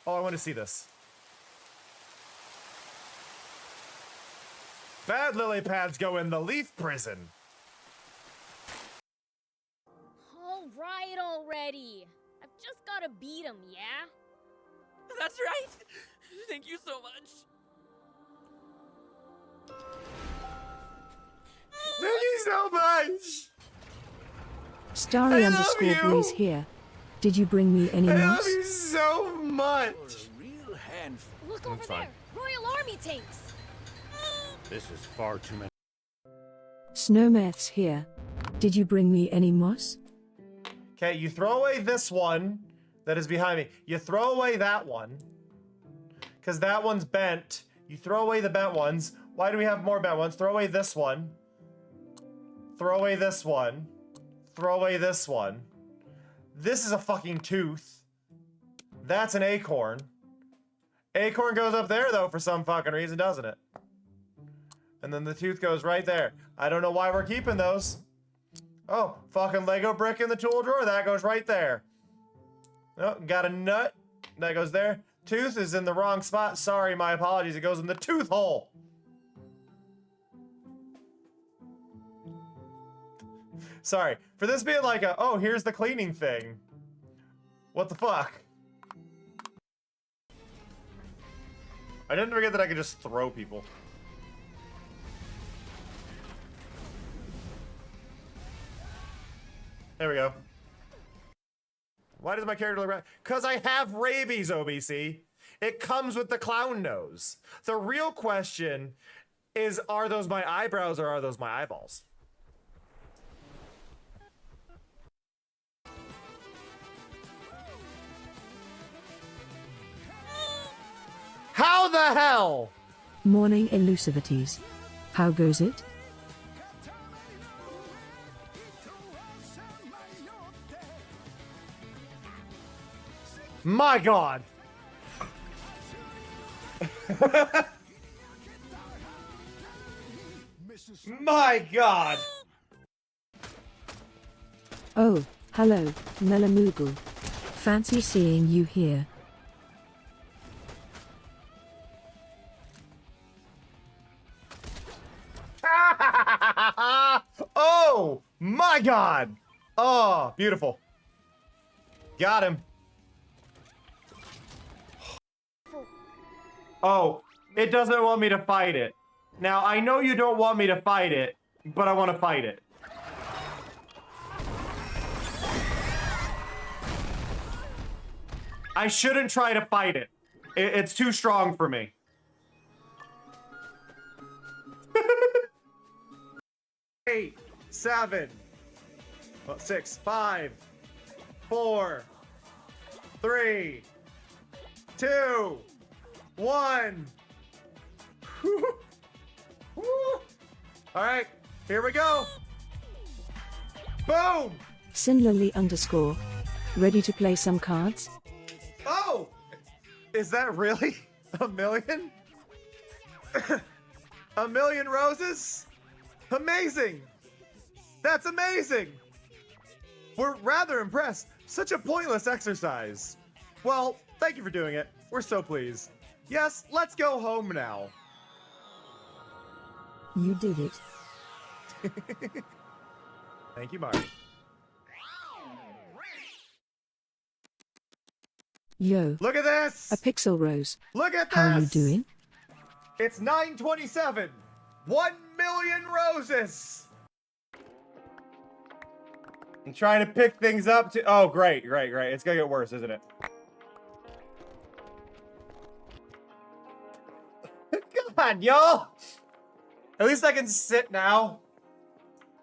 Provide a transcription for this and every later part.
Oh, I want to see this. Bad lily pads go in the leaf prison. All right already. I've just gotta beat him, yeah? That's right! Thank you so much! Thank you so much! Starry I love underscore Breeze you! here. Did you bring me any I moss? love you so much! A real handful. Look over there! Royal Army tanks! This is far too many. Snowmaths here. Did you bring me any moss? Okay, you throw away this one that is behind me. You throw away that one. Because that one's bent. You throw away the bent ones. Why do we have more bent ones? Throw away this one. Throw away this one. Throw away this one. This is a fucking tooth. That's an acorn. Acorn goes up there, though, for some fucking reason, doesn't it? And then the tooth goes right there. I don't know why we're keeping those. Oh, fucking Lego brick in the tool drawer. That goes right there. Oh, got a nut. That goes there. Tooth is in the wrong spot. Sorry, my apologies. It goes in the tooth hole. Sorry. For this being like a, oh, here's the cleaning thing. What the fuck? I didn't forget that I could just throw people. There we go. Why does my character look right? Because I have rabies, OBC. It comes with the clown nose. The real question is, are those my eyebrows or are those my eyeballs? How the hell? Morning elusivities. How goes it? My God. My God. Oh, hello, Melamoogle. Fancy seeing you here. Oh, my God. Oh, beautiful. Got him. Oh, it doesn't want me to fight it. Now, I know you don't want me to fight it, but I want to fight it. I shouldn't try to fight it. It's too strong for me. 8, 7, 6, 5, 4, 3, 2, 1. Alright, here we go. Boom! Sinlily underscore. Ready to play some cards? Oh! Is that really a million? A million roses? Amazing! That's amazing! We're rather impressed. Such a pointless exercise. Well, thank you for doing it. We're so pleased. Yes, let's go home now. You did it. Thank you, Marty. Yo. Look at this! A pixel rose. Look at this! How you doing? It's 9:27. 1 million roses! I'm trying to pick things up to... Oh, great, great, great. It's gonna get worse, isn't it? God, y'all! At least I can sit now.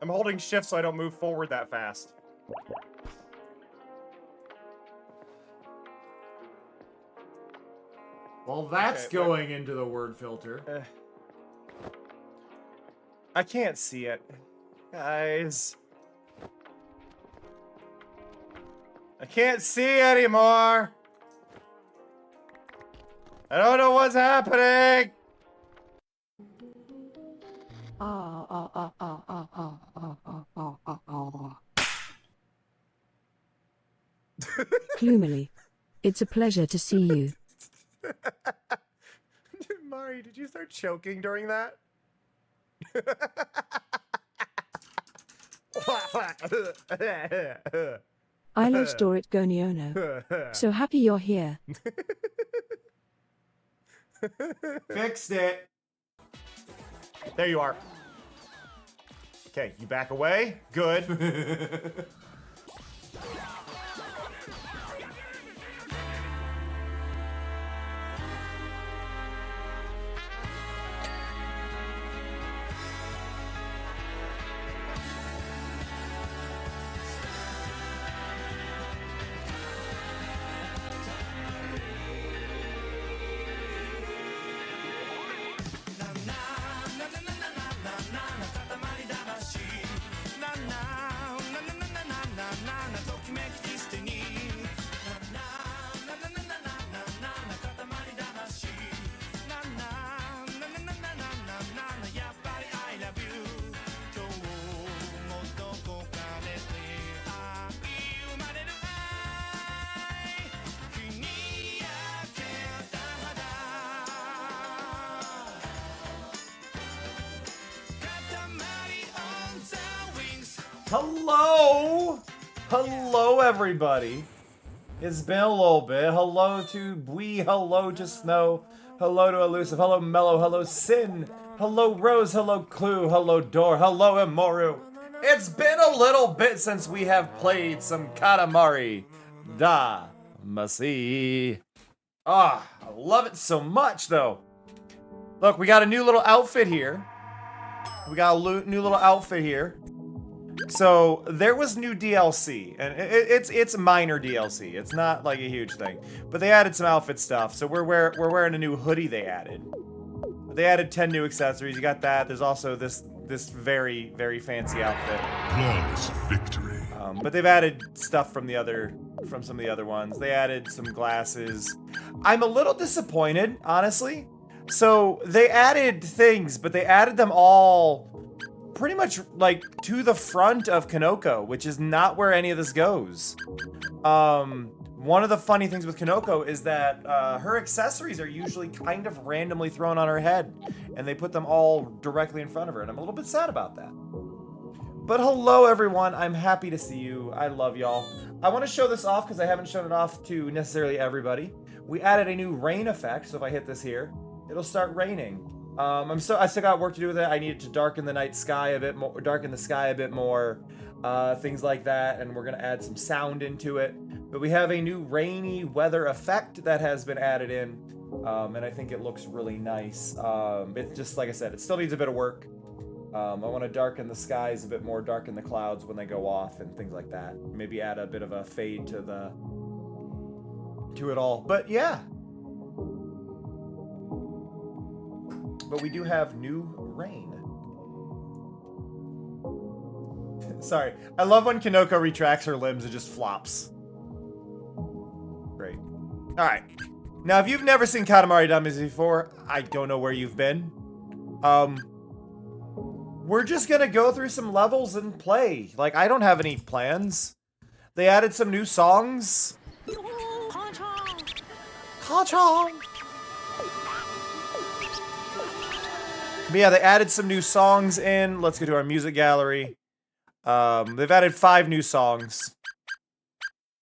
I'm holding shift so I don't move forward that fast. Well, that's Okay, going into the word filter. I can't see it. Guys. I can't see anymore. I don't know what's happening. Plumily. It's a pleasure to see you. Katamari, did you start choking during that? I lost Dorit Goniono. So happy you're here. Fixed it. There you are. Okay, you back away. Good. Hello! Hello, everybody. It's been a little bit. Hello to Bwee. Hello to Snow. Hello to Elusive. Hello, Mellow. Hello, Sin. Hello, Rose. Hello, Clue. Hello, Door. Hello, Imoru. It's been a little bit since we have played some Katamari Damacy. Ah, I love it so much, though. Look, we got a new little outfit here. We got a new little outfit here. So there was new DLC, and it's minor DLC. It's not like a huge thing, but they added some outfit stuff. So we're wearing a new hoodie they added. They added 10 new accessories. You got that. There's also this very fancy outfit. Flawless victory. But they've added stuff from some of the other ones. They added some glasses. I'm a little disappointed, honestly. So they added things, but they added them all pretty much like to the front of Kanoko, which is not where any of this goes. One of the funny things with Kanoko is that her accessories are usually kind of randomly thrown on her head, and they put them all directly in front of her, and I'm a little bit sad about that. But hello, everyone. I'm happy to see you. I love y'all. I want to show this off because I haven't shown it off to necessarily everybody. We added a new rain effect, so if I hit this here, it'll start raining. I still got work to do with it. I needed to darken the night sky a bit more, things like that, and we're gonna add some sound into it. But we have a new rainy weather effect that has been added in, and I think it looks really nice. It's just like I said, it still needs a bit of work. I want to darken the skies a bit more, darken the clouds when they go off, and things like that. Maybe add a bit of a fade to it all. But yeah. But we do have new rain. Sorry. I love when Kanoko retracts her limbs and just flops. Great. Alright. Now, if you've never seen Katamari Damacy before, I don't know where you've been. We're just gonna go through some levels and play. Like, I don't have any plans. They added some new songs. Ka-chong! But yeah, they added some new songs in. Let's go to our music gallery. They've added 5 new songs.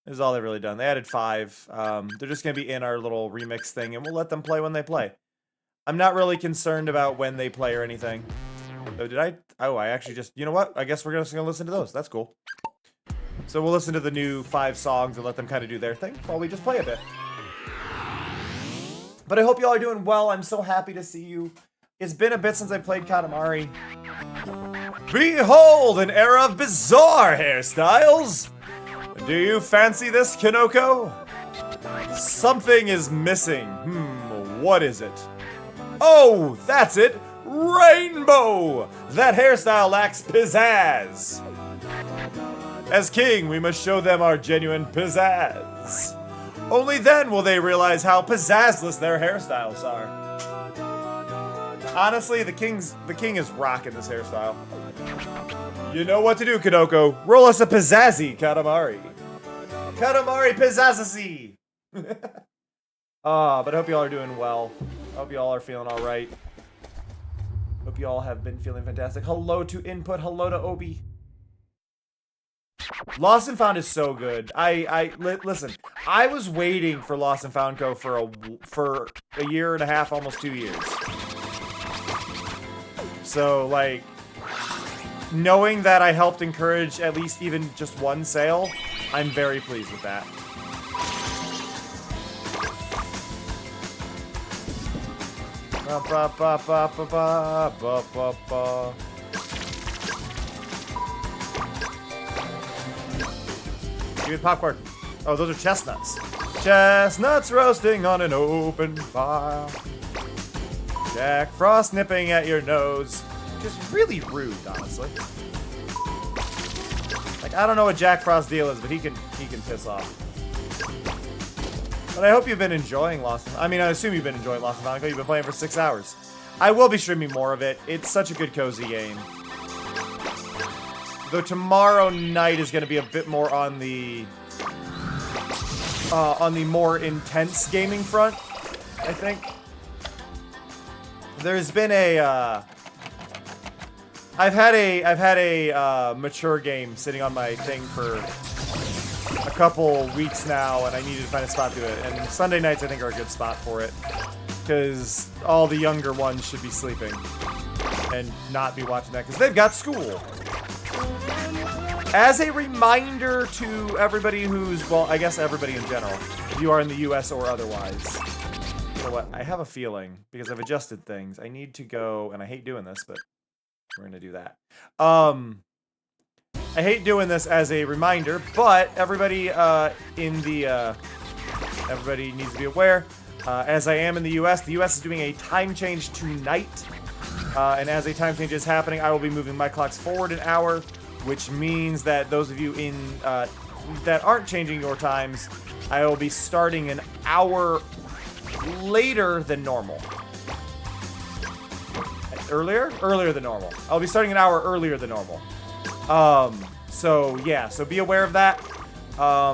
This is all they've really done. They added 5. They're just going to be in our little remix thing, and we'll let them play when they play. I'm not really concerned about when they play or anything. Oh, did I? Oh, I actually just... You know what? I guess we're just going to listen to those. That's cool. So we'll listen to the new 5 songs and let them kind of do their thing while we just play a bit. But I hope y'all are doing well. I'm so happy to see you. It's been a bit since I played Katamari. Behold, an era of bizarre hairstyles! Do you fancy this, Kanoko? Something is missing. What is it? Oh, that's it! Rainbow! That hairstyle lacks pizzazz! As king, we must show them our genuine pizzazz. Only then will they realize how pizzazzless their hairstyles are. Honestly, the king is rocking this hairstyle. You know what to do, Kanoko. Roll us a pizzazzy, Katamari. Katamari pizzazzy. But I hope y'all are doing well. Hope you all are feeling all right. Hope you all have been feeling fantastic. Hello to Input. Hello to Obi. Lost and Found is so good. Listen. I was waiting for Lost and Found Co. for a year and a half, almost 2 years. So, like, knowing that I helped encourage at least even just one sale, I'm very pleased with that. Ba, ba, ba, ba, ba, ba, ba, ba, ba. Give me popcorn. Oh, those are chestnuts. Chestnuts roasting on an open fire. Jack Frost nipping at your nose. Just really rude, honestly. Like, I don't know what Jack Frost's deal is, but he can piss off. But I hope you've been enjoying Lost. I mean, I assume you've been enjoying Lost and Found. You've been playing for 6 hours. I will be streaming more of it. It's such a good cozy game. Though tomorrow night is going to be a bit more on the more intense gaming front, I think. There's been a I've had a mature game sitting on my thing for a couple weeks now, and I needed to find a spot to do it. And Sunday nights I think are a good spot for it, because all the younger ones should be sleeping and not be watching that because they've got school. As a reminder to everybody who's, well, I guess everybody in general, if you are in the US or otherwise, you know what, I have a feeling, because I've adjusted things, I need to go, and I hate doing this, but we're going to do that. I hate doing this as a reminder, but everybody everybody needs to be aware, as I am in the US is doing a time change tonight, and as a time change is happening, I will be moving my clocks forward an hour, which means that those of you in that aren't changing your times, I will be starting an hour later than normal. Earlier than normal. I'll be starting an hour earlier than normal. So yeah, so be aware of that.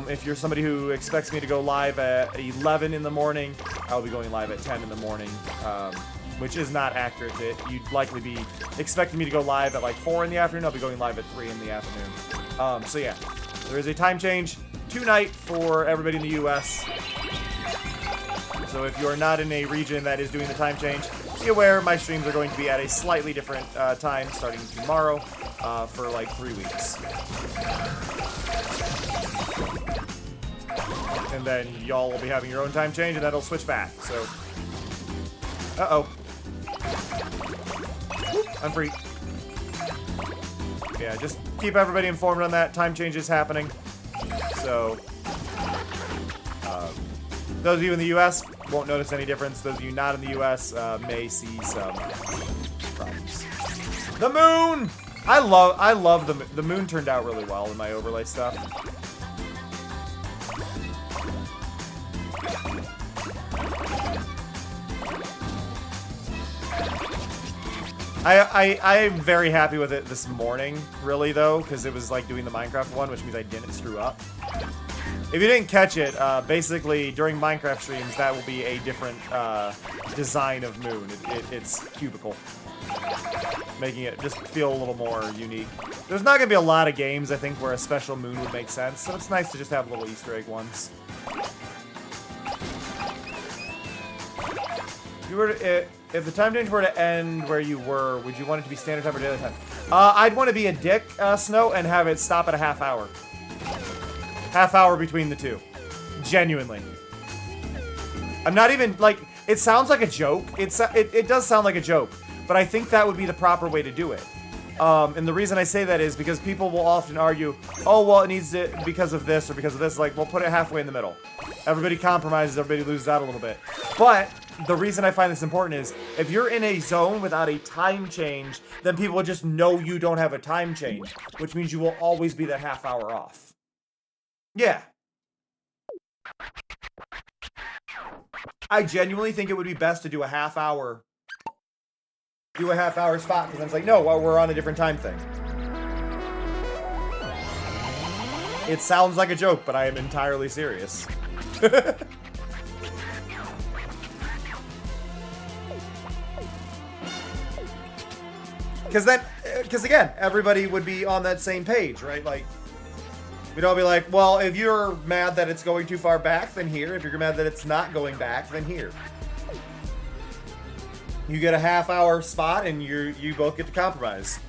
If you're somebody who expects me to go live at 11 in the morning, I'll be going live at 10 in the morning. Which is not accurate. You'd likely be expecting me to go live at like 4 in the afternoon. I'll be going live at 3 in the afternoon. So yeah, there is a time change tonight for everybody in the US. So if you are not in a region that is doing the time change, be aware my streams are going to be at a slightly different time starting tomorrow for like 3 weeks. And then y'all will be having your own time change and that'll switch back. So, uh-oh. I'm free. Yeah, just keep everybody informed on that. Time change is happening. So, those of you in the US won't notice any difference. Those of you not in the US may see some problems. The moon! I love the moon turned out really well in my overlay stuff. I'm very happy with it this morning, really, though, because it was like doing the Minecraft one, which means I didn't screw up. If you didn't catch it, basically, during Minecraft streams, that will be a different design of moon. It's cubical, making it just feel a little more unique. There's not going to be a lot of games, I think, where a special moon would make sense, so it's nice to just have little Easter egg ones. If the time change were to end where you were, would you want it to be standard time or daily time? I'd want to be a dick, Snow, and have it stop at a half hour. Half hour between the two. Genuinely. I'm not even, like, it sounds like a joke. It does sound like a joke, but I think that would be the proper way to do it. And the reason I say that is because people will often argue, oh, well, it needs to, because of this or because of this. Like, we'll put it halfway in the middle. Everybody compromises, everybody loses out a little bit. But the reason I find this important is if you're in a zone without a time change, then people will just know you don't have a time change, which means you will always be that half hour off. Yeah. I genuinely think it would be best to do a half hour spot, because I'm like, no, well, we're on a different time thing. It sounds like a joke, but I am entirely serious. Because again, everybody would be on that same page, right? Like, we'd all be like, well, if you're mad that it's going too far back, then here. If you're mad that it's not going back, then here. You get a half-hour spot, and you both get to compromise.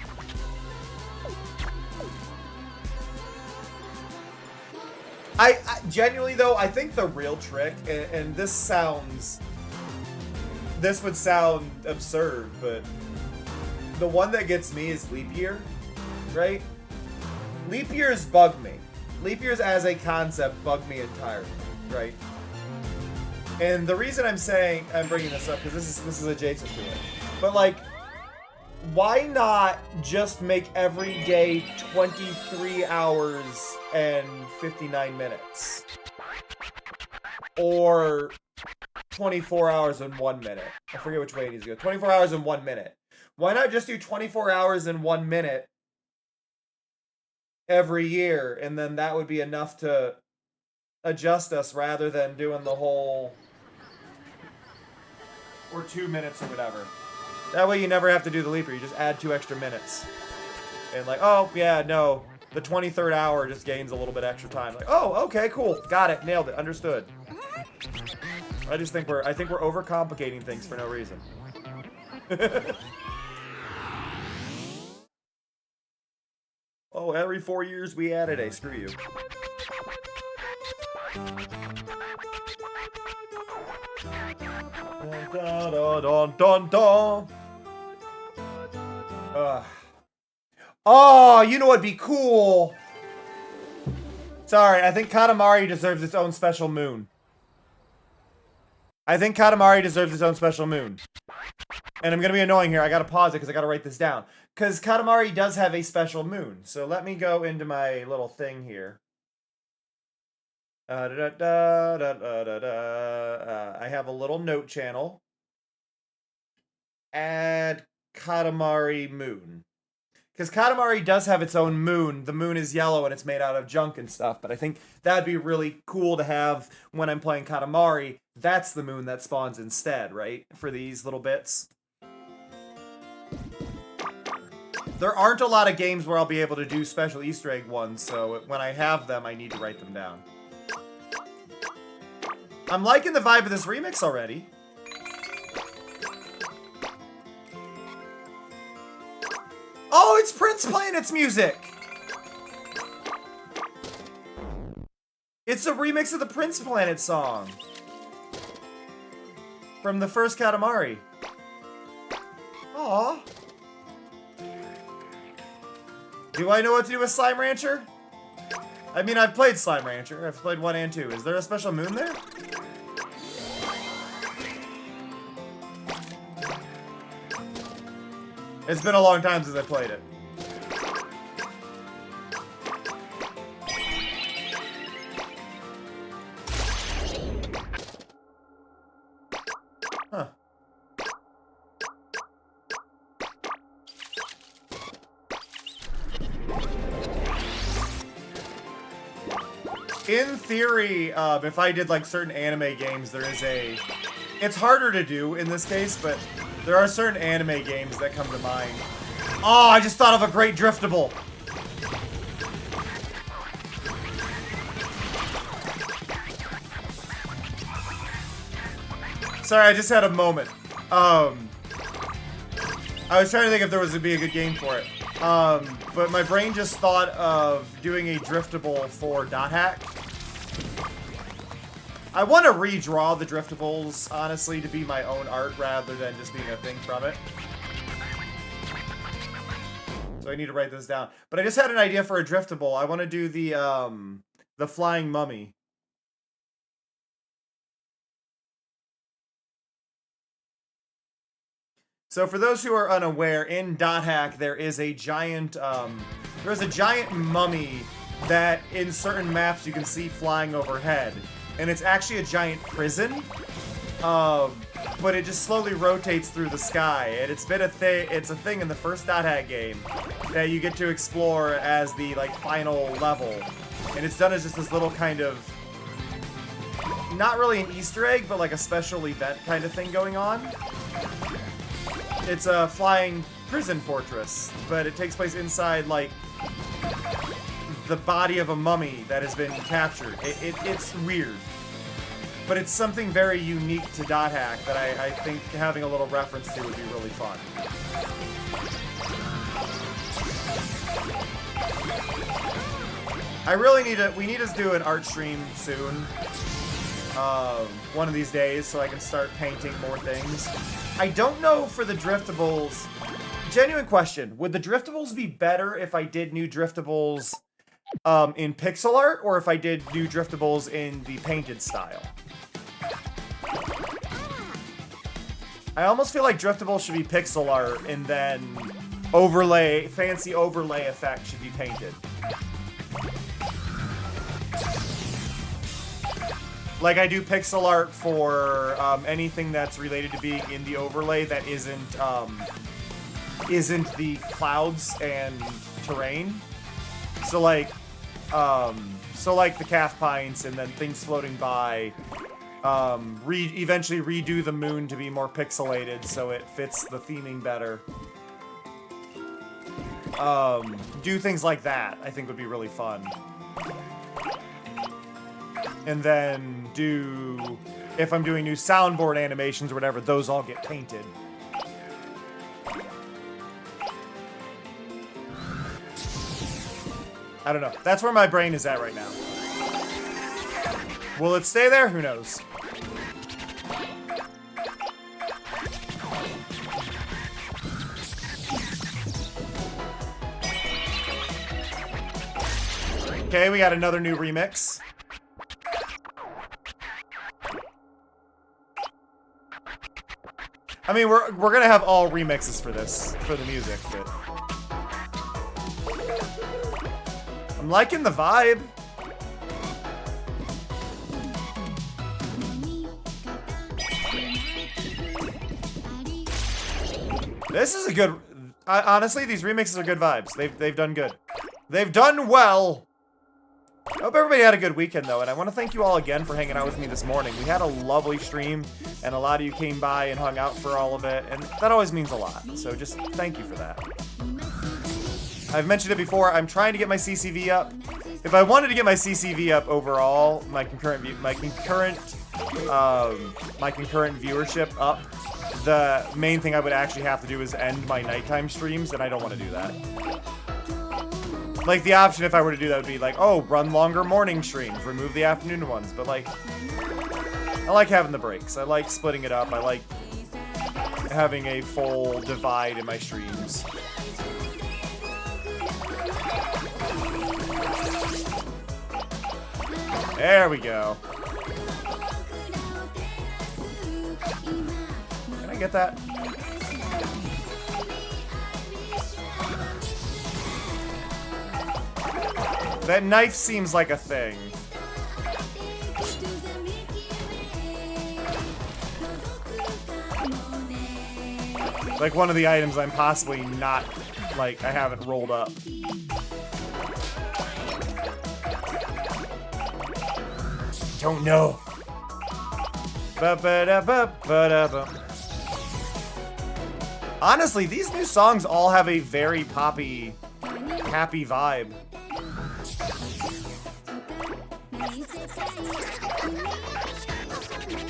I genuinely, though, I think the real trick, and this would sound absurd, but the one that gets me is leap year, right? Leap years bug me. Leap years as a concept bug me entirely, right? And the reason I'm bringing this up, because this is adjacent to it, but like, why not just make every day 23 hours and 59 minutes? Or 24 hours and 1 minute. I forget which way it needs to go. 24 hours and 1 minute. Why not just do 24 hours and 1 minute every year, and then that would be enough to adjust us rather than doing the whole... or 2 minutes or whatever. That way you never have to do the leaper. You just add 2 extra minutes. And like, oh, yeah, no. The 23rd hour just gains a little bit extra time. Like, oh, okay, cool. Got it. Nailed it. Understood. I think we're overcomplicating things for no reason. Oh, every 4 years we add a day. Screw you. Dun, dun, dun, dun, dun. Oh, you know what'd be cool? Sorry, I think Katamari deserves its own special moon. I think Katamari deserves its own special moon. And I'm gonna be annoying here. I gotta pause it because I gotta write this down. Because Katamari does have a special moon. So let me go into my little thing here. I have a little note channel. Add Katamari moon. Because Katamari does have its own moon. The moon is yellow and it's made out of junk and stuff. But I think that'd be really cool to have when I'm playing Katamari. That's the moon that spawns instead, right? For these little bits. There aren't a lot of games where I'll be able to do special Easter egg ones. So when I have them, I need to write them down. I'm liking the vibe of this remix already. Oh, it's Prince playing its music! It's a remix of the Prince Planet song. From the first Katamari. Aww. Do I know what to do with Slime Rancher? I mean, I've played Slime Rancher. I've played 1 and 2. Is there a special moon there? It's been a long time since I played it. Huh. In theory, if I did like certain anime games, there is a... It's harder to do in this case, but there are certain anime games that come to mind. Oh, I just thought of a great driftable. Sorry, I just had a moment. I was trying to think if there was to be a good game for it. But my brain just thought of doing a driftable for Dot Hack. I want to redraw the driftables, honestly, to be my own art rather than just being a thing from it. So I need to write this down. But I just had an idea for a driftable. I want to do the flying mummy. So for those who are unaware, in Dot Hack there is a giant mummy that in certain maps you can see flying overhead. And it's actually a giant prison, but it just slowly rotates through the sky. And it's been a thing. It's a thing in the first Dot Hack game that you get to explore as the like final level, and it's done as just this little kind of not really an Easter egg, but like a special event kind of thing going on. It's a flying prison fortress, but it takes place inside, like, the body of a mummy that has been captured. It's weird. But it's something very unique to Dot Hack that I think having a little reference to would be really fun. We need to do an art stream soon. One of these days, so I can start painting more things. I don't know for the driftables. Genuine question. Would the driftables be better if I did new driftables in pixel art, or if I did new driftables in the painted style? I almost feel like driftables should be pixel art, and then fancy overlay effect should be painted. Like I do pixel art for anything that's related to being in the overlay that isn't the clouds and terrain. So like the calf pints and then things floating by. Eventually redo the moon to be more pixelated so it fits the theming better. Do things like that, I think would be really fun. And then if I'm doing new soundboard animations or whatever, those all get painted. I don't know. That's where my brain is at right now. Will it stay there? Who knows? Okay, we got another new remix. I mean, we're gonna have all remixes for this, for the music, but I'm liking the vibe. This is a good. Honestly, these remixes are good vibes. They've done good. They've done well. I hope everybody had a good weekend, though, and I want to thank you all again for hanging out with me this morning. We had a lovely stream, and a lot of you came by and hung out for all of it, and that always means a lot, so just thank you for that. I've mentioned it before, I'm trying to get my CCV up. If I wanted to get my CCV up overall, my concurrent viewership up, the main thing I would actually have to do is end my nighttime streams, and I don't want to do that. Like, the option if I were to do that would be like, oh, run longer morning streams, remove the afternoon ones. But, like, I like having the breaks. I like splitting it up. I like having a full divide in my streams. There we go. Can I get that? That knife seems like a thing. Like one of the items I'm possibly not, like, I haven't rolled up. Don't know. Honestly, these new songs all have a very poppy, happy vibe.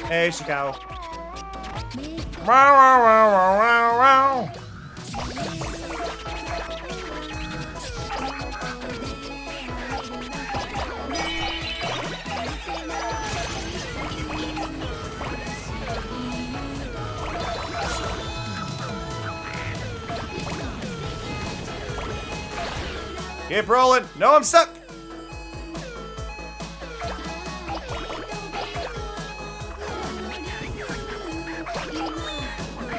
Hey, Chicago. Wow, wow, wow, wow, wow, wow. Keep rolling. No, I'm stuck.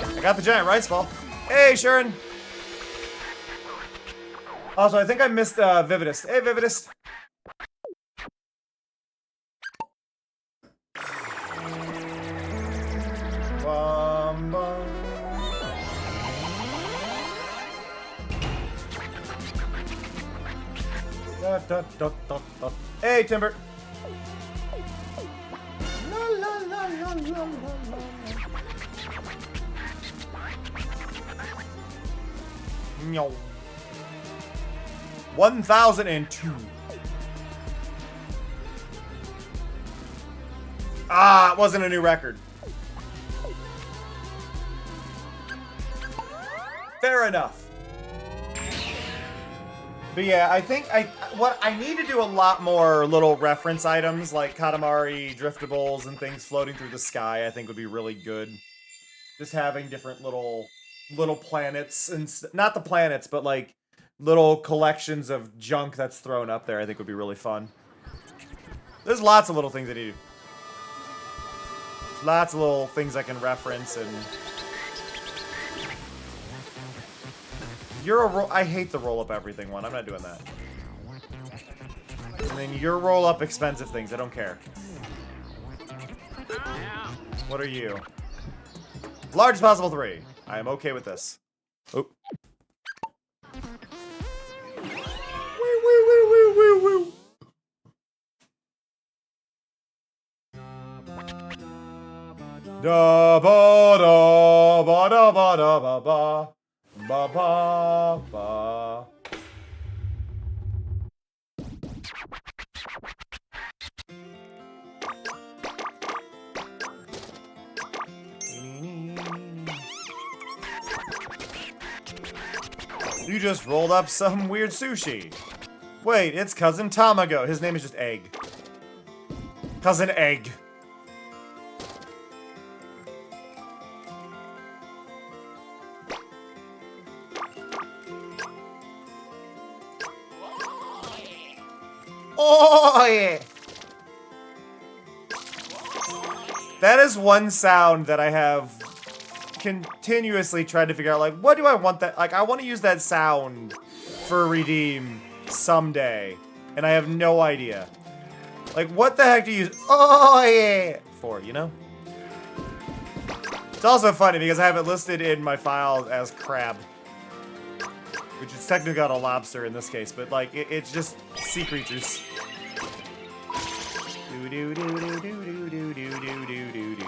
I got the giant rice ball. Hey, Sharon. Also, I think I missed Vividist. Hey, Vividist. Bum, bum. Da, da, da, da, da. Hey, Timber. La, la, la, la, la, la, la. No. 1002. Ah, it wasn't a new record. Fair enough. But yeah, I think what I need to do a lot more little reference items like Katamari, driftables, and things floating through the sky. I think would be really good. Just having different little planets and not the planets, but like little collections of junk that's thrown up there. I think would be really fun. There's lots of little things I do. Lots of little things I can reference and. I hate the roll up everything one. I'm not doing that. And then your roll up expensive things. I don't care. What are you? Largest possible 3. I am okay with this. Oh. Woo, woo, woo, woo, woo, woo. Da ba da ba da ba da ba ba. Ba ba ba. You just rolled up some weird sushi. Wait, it's Cousin Tamago. His name is just Egg. Cousin Egg. Oh, yeah. That is one sound that I have continuously tried to figure out, like, what do I want that, like, I want to use that sound for Redeem someday, and I have no idea. Like, what the heck do you use, oh, yeah, for, you know? It's also funny because I have it listed in my files as crab. Which is technically got a lobster in this case, but like it's just sea creatures. Do do do do do do do do do do do do.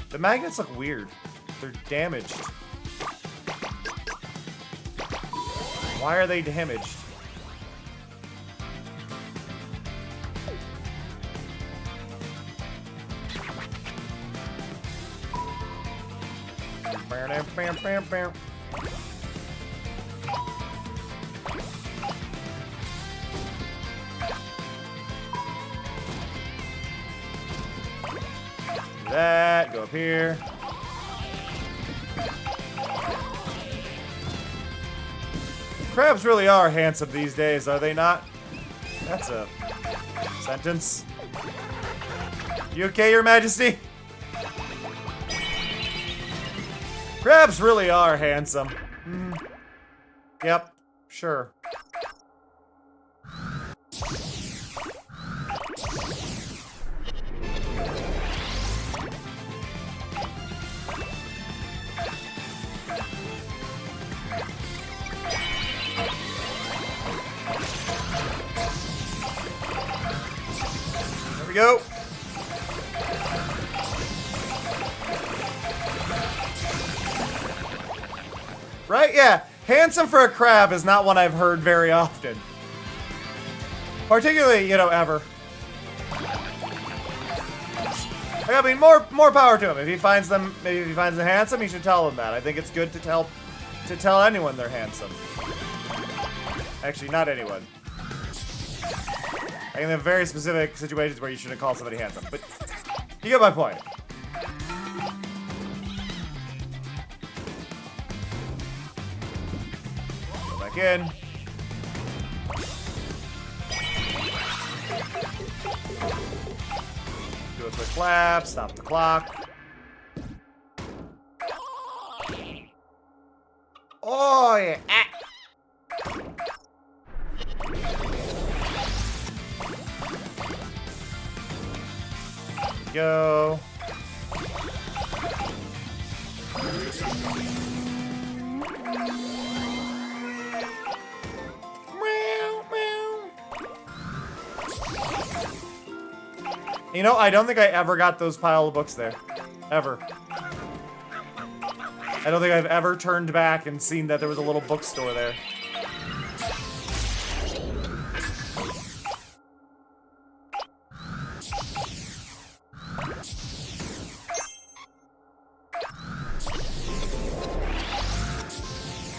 The magnets look weird. They're damaged. Why are they damaged? Bam, bam, bam. That, go up here. Crabs really are handsome these days, are they not? That's a sentence. You okay, Your Majesty? Crabs really are handsome. Yep, sure. There we go. Right? Yeah. Handsome for a crab is not one I've heard very often. Particularly, you know, ever. Like, I mean, more power to him. If he finds them, maybe if he finds them handsome, he should tell them that. I think it's good to tell anyone they're handsome. Actually, not anyone. I can have very specific situations where you shouldn't call somebody handsome, but you get my point. Back in. Do a quick clap, stop the clock. Oh yeah. Go. You know, I don't think I ever got those pile of books there. Ever. I don't think I've ever turned back and seen that there was a little bookstore there.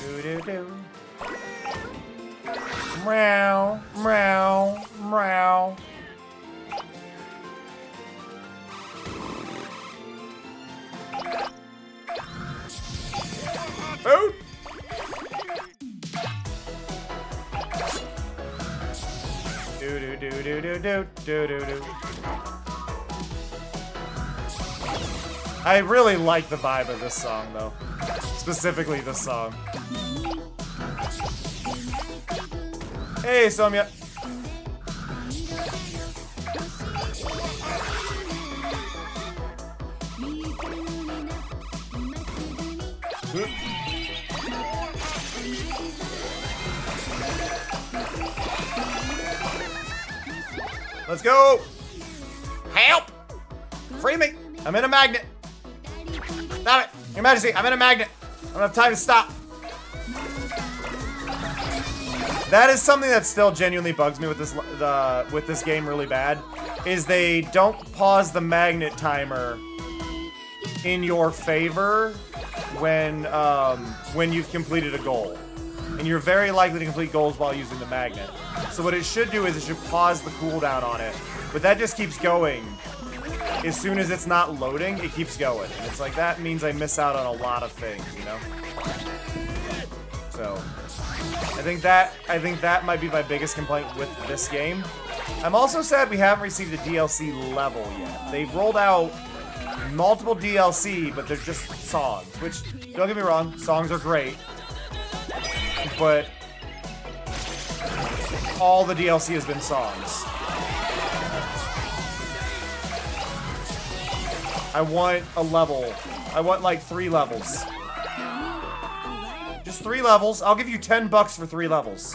Do-do-do. Meow, meow, meow. Food! Do-do-do-do-do-do-do-do-do. I really like the vibe of this song, though. Specifically this song. Hey, Somya. Let's go! Help! Free me! I'm in a magnet! Stop it! Your Majesty, I'm in a magnet! I don't have time to stop! That is something that still genuinely bugs me with this game really bad, is they don't pause the magnet timer in your favor when you've completed a goal. And you're very likely to complete goals while using the magnet. So what it should do is it should pause the cooldown on it. But that just keeps going. As soon as it's not loading, it keeps going. And it's like, that means I miss out on a lot of things, you know? So, I think that might be my biggest complaint with this game. I'm also sad we haven't received a DLC level yet. They've rolled out multiple DLC, but they're just songs. Which, don't get me wrong, songs are great. But all the DLC has been songs. I want a level. I want like 3 levels. Just 3 levels. I'll give you $10 for 3 levels.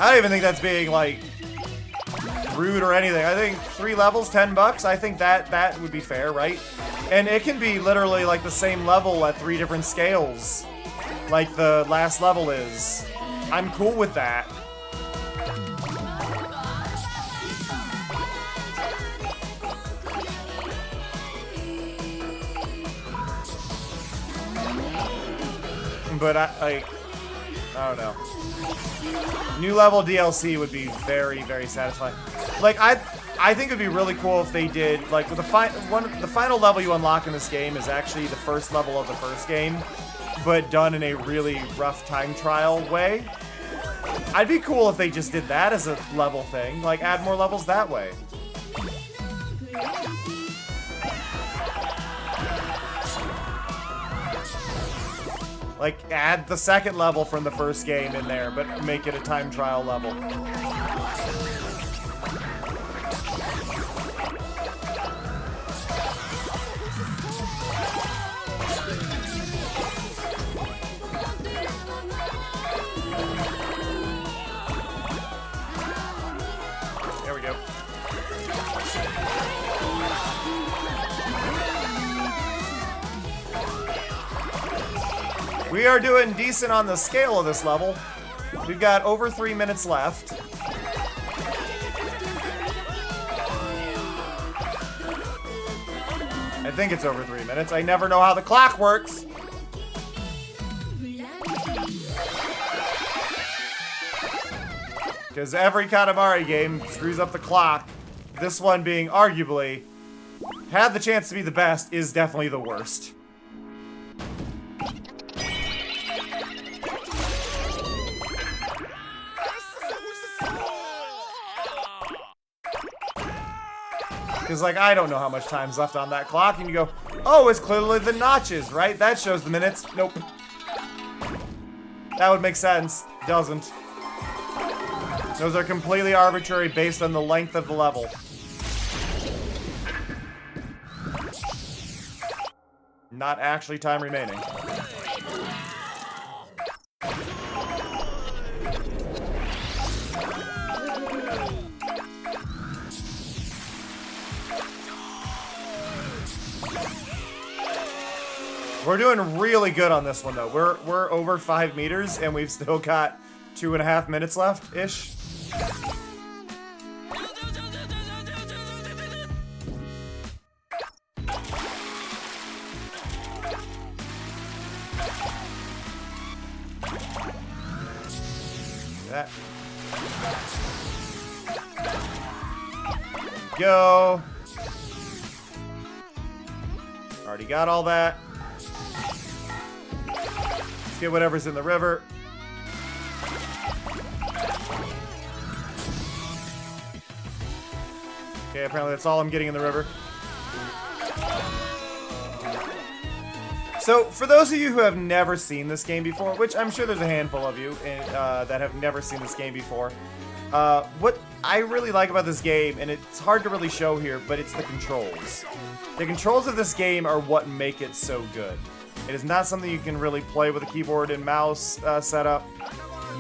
I don't even think that's being like rude or anything. I think 3 levels, $10. I think that would be fair, right? And it can be literally like the same level at 3 different scales, like the last level is. I'm cool with that. But I don't know. New level DLC would be very, very satisfying. Like I think it'd be really cool if they did like the final level you unlock in this game is actually the first level of the first game, but done in a really rough time trial way. I'd be cool if they just did that as a level thing, like add more levels that way. Like, add the second level from the first game in there, but make it a time trial level. There we go. We are doing decent on the scale of this level. We've got over 3 minutes left. I think it's over 3 minutes. I never know how the clock works. Because every Katamari game screws up the clock. This one being arguably, had the chance to be the best, is definitely the worst. Because, like, I don't know how much time's left on that clock, and you go, oh, it's clearly the notches, right? That shows the minutes. Nope. That would make sense. Doesn't. Those are completely arbitrary based on the length of the level. Not actually time remaining. We're doing really good on this one though. We're over 5 meters and we've still got 2.5 minutes left ish. That. Go. Already got all that. Let's get whatever's in the river. Okay, apparently that's all I'm getting in the river. So, for those of you who have never seen this game before, which I'm sure there's a handful of you that have never seen this game before, what I really like about this game, and it's hard to really show here, but it's the controls. The controls of this game are what make it so good. It is not something you can really play with a keyboard and mouse setup.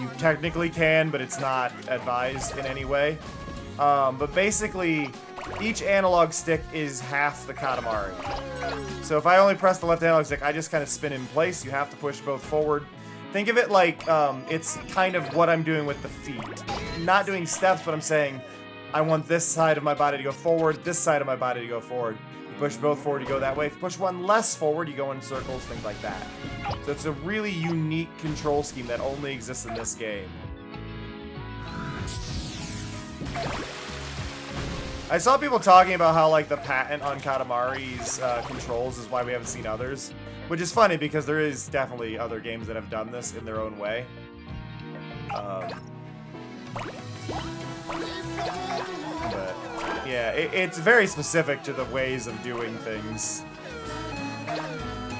You technically can, but it's not advised in any way. But basically, each analog stick is half the Katamari. So if I only press the left analog stick, I just kind of spin in place. You have to push both forward. Think of it like it's kind of what I'm doing with the feet. Not doing steps, but I'm saying I want this side of my body to go forward, this side of my body to go forward. You push both forward, you go that way. If you push one less forward, you go in circles, things like that. So it's a really unique control scheme that only exists in this game. I saw people talking about how, like, the patent on Katamari's controls is why we haven't seen others. Which is funny, because there is definitely other games that have done this in their own way. But, yeah, it's very specific to the ways of doing things.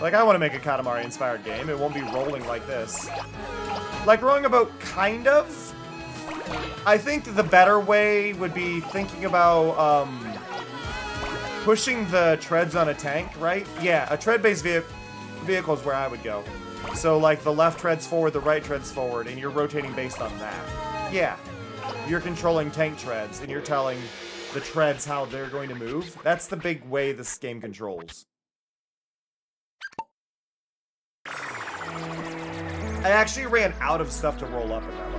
Like, I want to make a Katamari-inspired game. It won't be rolling like this. Like, rolling about, kind of. I think the better way would be thinking about pushing the treads on a tank, right? Yeah, a tread-based vehicle is where I would go. So, like, the left treads forward, the right treads forward, and you're rotating based on that. Yeah, you're controlling tank treads, and you're telling the treads how they're going to move. That's the big way this game controls. I actually ran out of stuff to roll up at that level.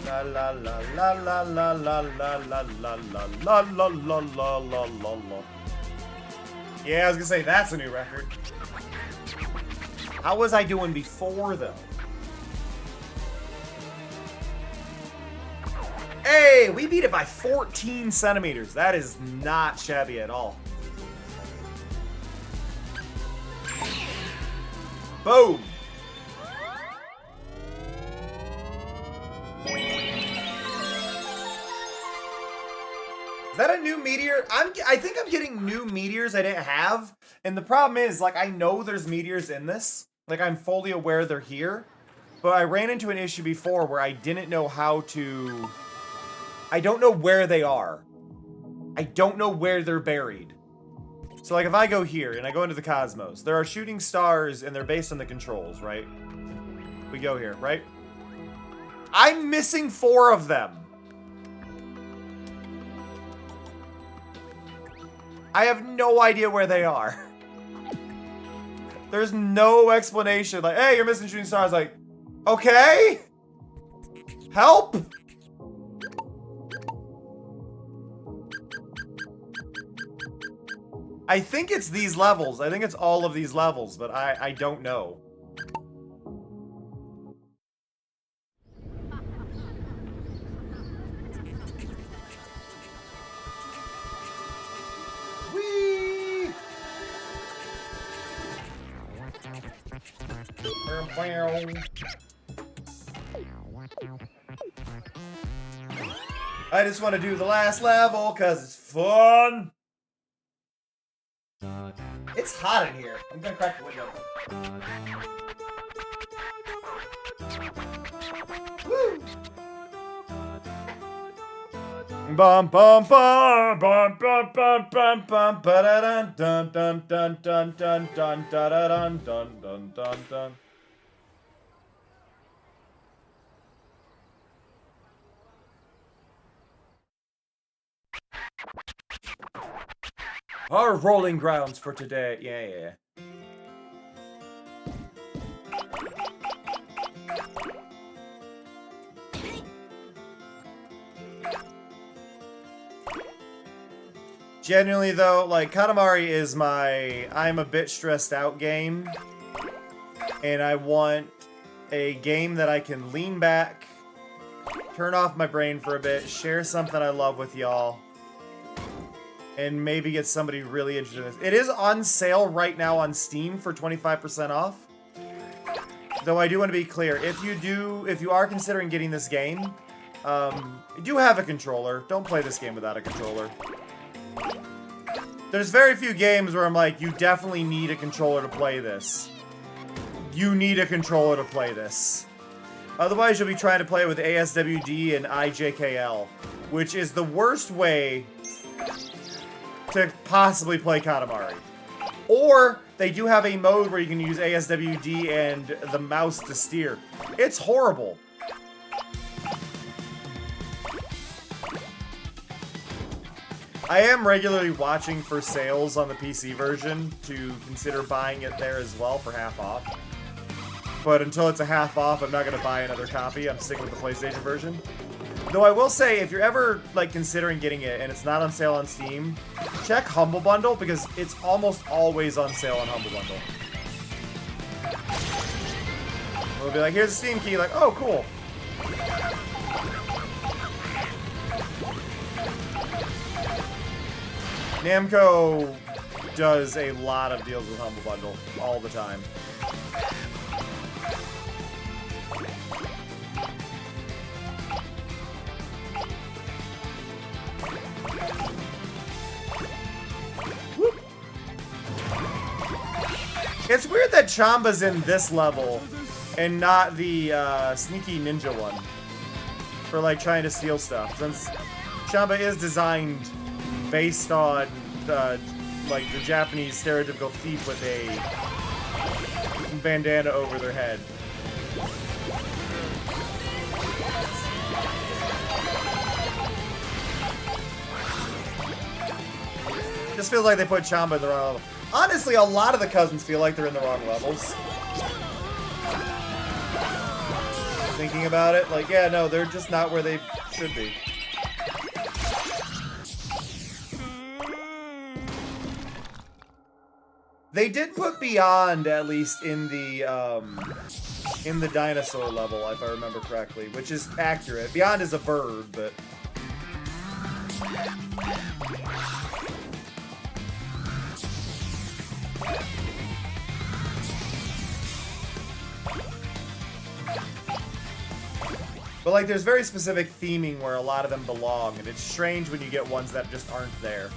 La la la la la la la la la la la la la la la la la. Yeah, I was gonna say that's a new record. How was I doing before though? Hey, we beat it by 14 centimeters. That is not shabby at all. Boom. Is that a new meteor? I think I'm getting new meteors I didn't have. And the problem is, like, I know there's meteors in this. Like, I'm fully aware they're here. But I ran into an issue before where I didn't know how to... I don't know where they are. I don't know where they're buried. So, like, if I go here and I go into the cosmos, there are shooting stars and they're based on the controls, right? We go here, right? I'm missing 4 of them. I have no idea where they are. There's no explanation. Like, hey, you're missing shooting stars. Like, okay? Help? I think it's these levels. I think it's all of these levels, but I don't know. I just want to do the last level because it's fun. It's hot in here. I'm gonna crack the window. Woo! Bum bum bum bum bum bum bum bum ba da dun dun dun dun dun dun da da dun dun dun dun dun. Our rolling grounds for today. Yeah. Genuinely though, like, Katamari is my I'm a bit stressed out game. And I want a game that I can lean back, turn off my brain for a bit, share something I love with y'all, and maybe get somebody really interested in this. It is on sale right now on Steam for 25% off. Though I do want to be clear, if you are considering getting this game, do have a controller. Don't play this game without a controller. There's very few games where I'm like, you definitely need a controller to play this. You need a controller to play this. Otherwise, you'll be trying to play it with ASWD and IJKL, which is the worst way to possibly play Katamari. Or, they do have a mode where you can use ASWD and the mouse to steer. It's horrible. I am regularly watching for sales on the PC version to consider buying it there as well for half off. But until it's a half off, I'm not going to buy another copy. I'm sticking with the PlayStation version. Though I will say, if you're ever like considering getting it and it's not on sale on Steam, check Humble Bundle because it's almost always on sale on Humble Bundle. We'll be like, here's a Steam key, like, oh, cool. Namco does a lot of deals with Humble Bundle all the time. Whoop. It's weird that Chamba's in this level and not the sneaky ninja one for like trying to steal stuff, since Chamba is designed based on like the Japanese stereotypical thief with a bandana over their head. Just feels like they put Chamba in the wrong level. Honestly, a lot of the cousins feel like they're in the wrong levels. Thinking about it, like, yeah, no, they're just not where they should be. They did put Beyond, at least, in the dinosaur level, if I remember correctly, which is accurate. Beyond is a bird, but... But, like, there's very specific theming where a lot of them belong, and it's strange when you get ones that just aren't there.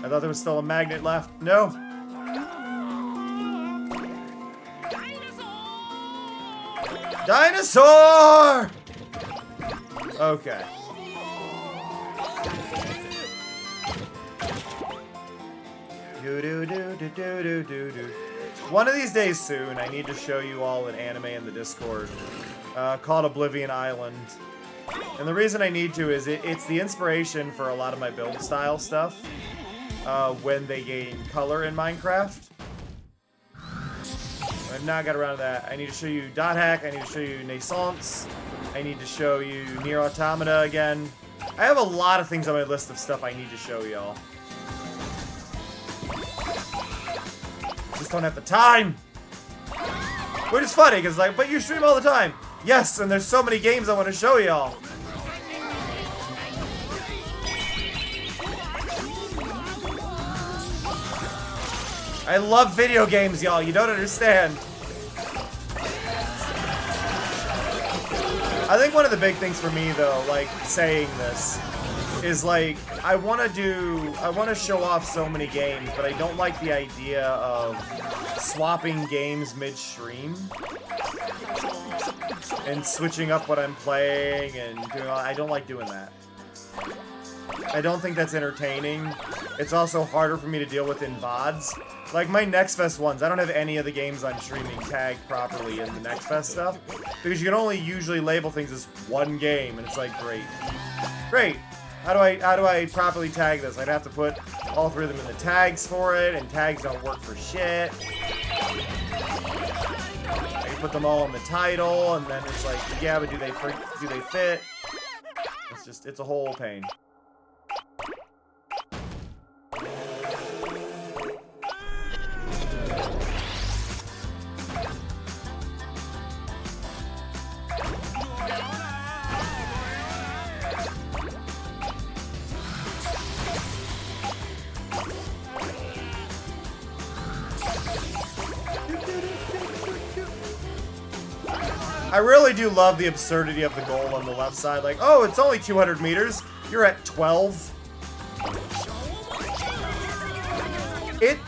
I thought there was still a magnet left. No. Dinosaur! Okay. One of these days soon, I need to show you all an anime in the Discord called Oblivion Island. And the reason I need to is it's the inspiration for a lot of my build style stuff when they gain color in Minecraft. I've not got around to that. I need to show you Dot Hack, I need to show you Naissance, I need to show you Nier Automata again. I have a lot of things on my list of stuff I need to show y'all. Just don't have the time! Which is funny, because like, but you stream all the time! Yes, and there's so many games I want to show y'all! I love video games, y'all. You don't understand. I think one of the big things for me, though, like, saying this, is, like, I want to show off so many games, but I don't like the idea of swapping games midstream. And switching up what I'm playing and doing all, I don't like doing that. I don't think that's entertaining. It's also harder for me to deal with in VODs. Like my Next Fest ones, I don't have any of the games I'm streaming tagged properly in the Next Fest stuff. Because you can only usually label things as one game, and it's like, great. Great! How do I properly tag this? I'd have to put all 3 of them in the tags for it, and tags don't work for shit. I can put them all in the title, and then it's like, yeah, but do they fit? It's a whole pain. I really do love the absurdity of the goal on the left side. Like, oh, it's only 200 meters. You're at 12.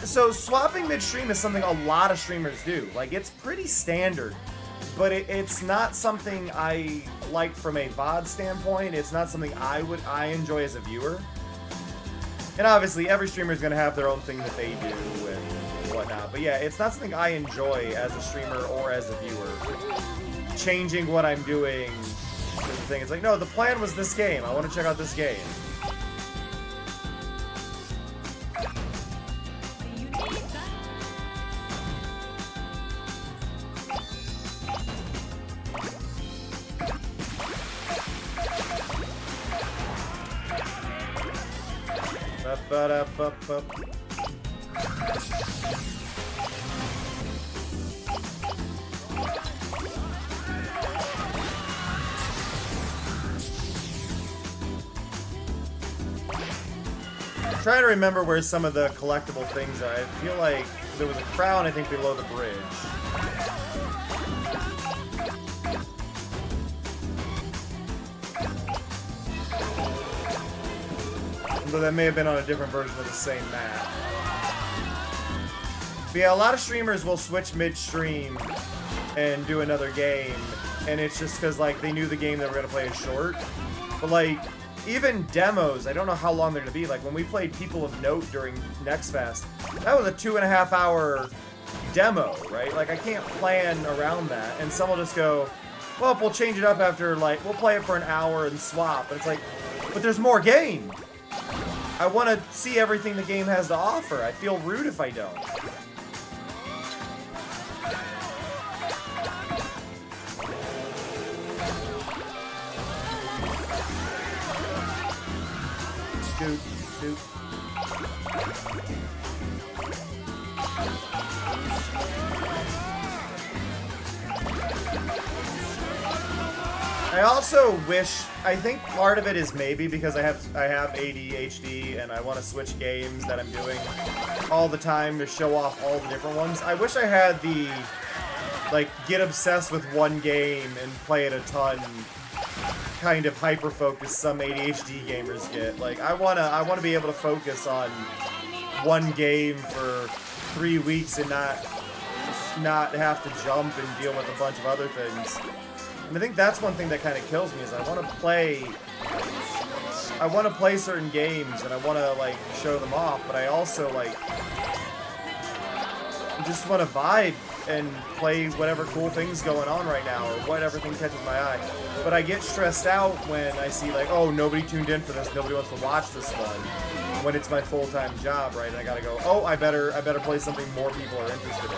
So swapping midstream is something a lot of streamers do. Like, it's pretty standard, but it's not something I like from a VOD standpoint. It's not something I enjoy as a viewer. And obviously, every streamer is going to have their own thing that they do and whatnot. But yeah, it's not something I enjoy as a streamer or as a viewer. Changing what I'm doing to the thing. It's like, no, the plan was this game. I want to check out this game. Ba-ba-da-ba-ba. I'm trying to remember where some of the collectible things are. I feel like there was a crown, I think, below the bridge. Though that may have been on a different version of the same map. But yeah, a lot of streamers will switch midstream and do another game, and it's just because, like, they knew the game they were going to play is short. But, like, even demos, I don't know how long they're going to be. Like, when we played People of Note during Next Fest, that was a 2.5 hour demo, right? Like, I can't plan around that. And some will just go, well, we'll change it up after, like, we'll play it for an hour and swap. And it's like, but there's more game. I want to see everything the game has to offer. I feel rude if I don't. Scoot, scoot. I also wish, I think part of it is maybe because I have ADHD and I want to switch games that I'm doing all the time to show off all the different ones. I wish I had the, like, get obsessed with one game and play it a ton kind of hyper-focus some ADHD gamers get. Like, I wanna be able to focus on one game for 3 weeks and not have to jump and deal with a bunch of other things. And I think that's one thing that kind of kills me is I want to play certain games and I want to, like, show them off, but I also, like, just want to vibe and play whatever cool thing's going on right now or whatever thing catches my eye. But I get stressed out when I see, like, oh, nobody tuned in for this, nobody wants to watch this one, when it's my full-time job, right? And I gotta go, oh, I better play something more people are interested in.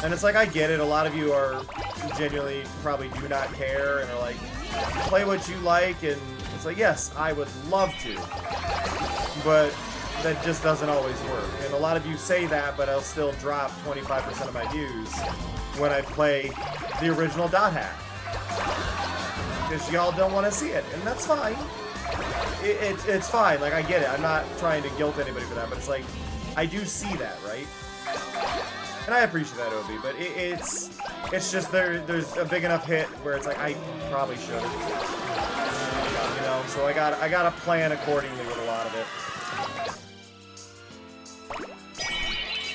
And it's like, I get it, a lot of you are genuinely probably do not care and are like, play what you like, and it's like, yes, I would love to, but that just doesn't always work. And a lot of you say that, but I'll still drop 25% of my views when I play the original Dot Hack. Because y'all don't want to see it, and that's fine. It's fine, like, I get it. I'm not trying to guilt anybody for that, but it's like, I do see that, right? And I appreciate that, Obi, but it's just there's a big enough hit where it's like, I probably should have. You know, so I gotta plan accordingly with a lot of it.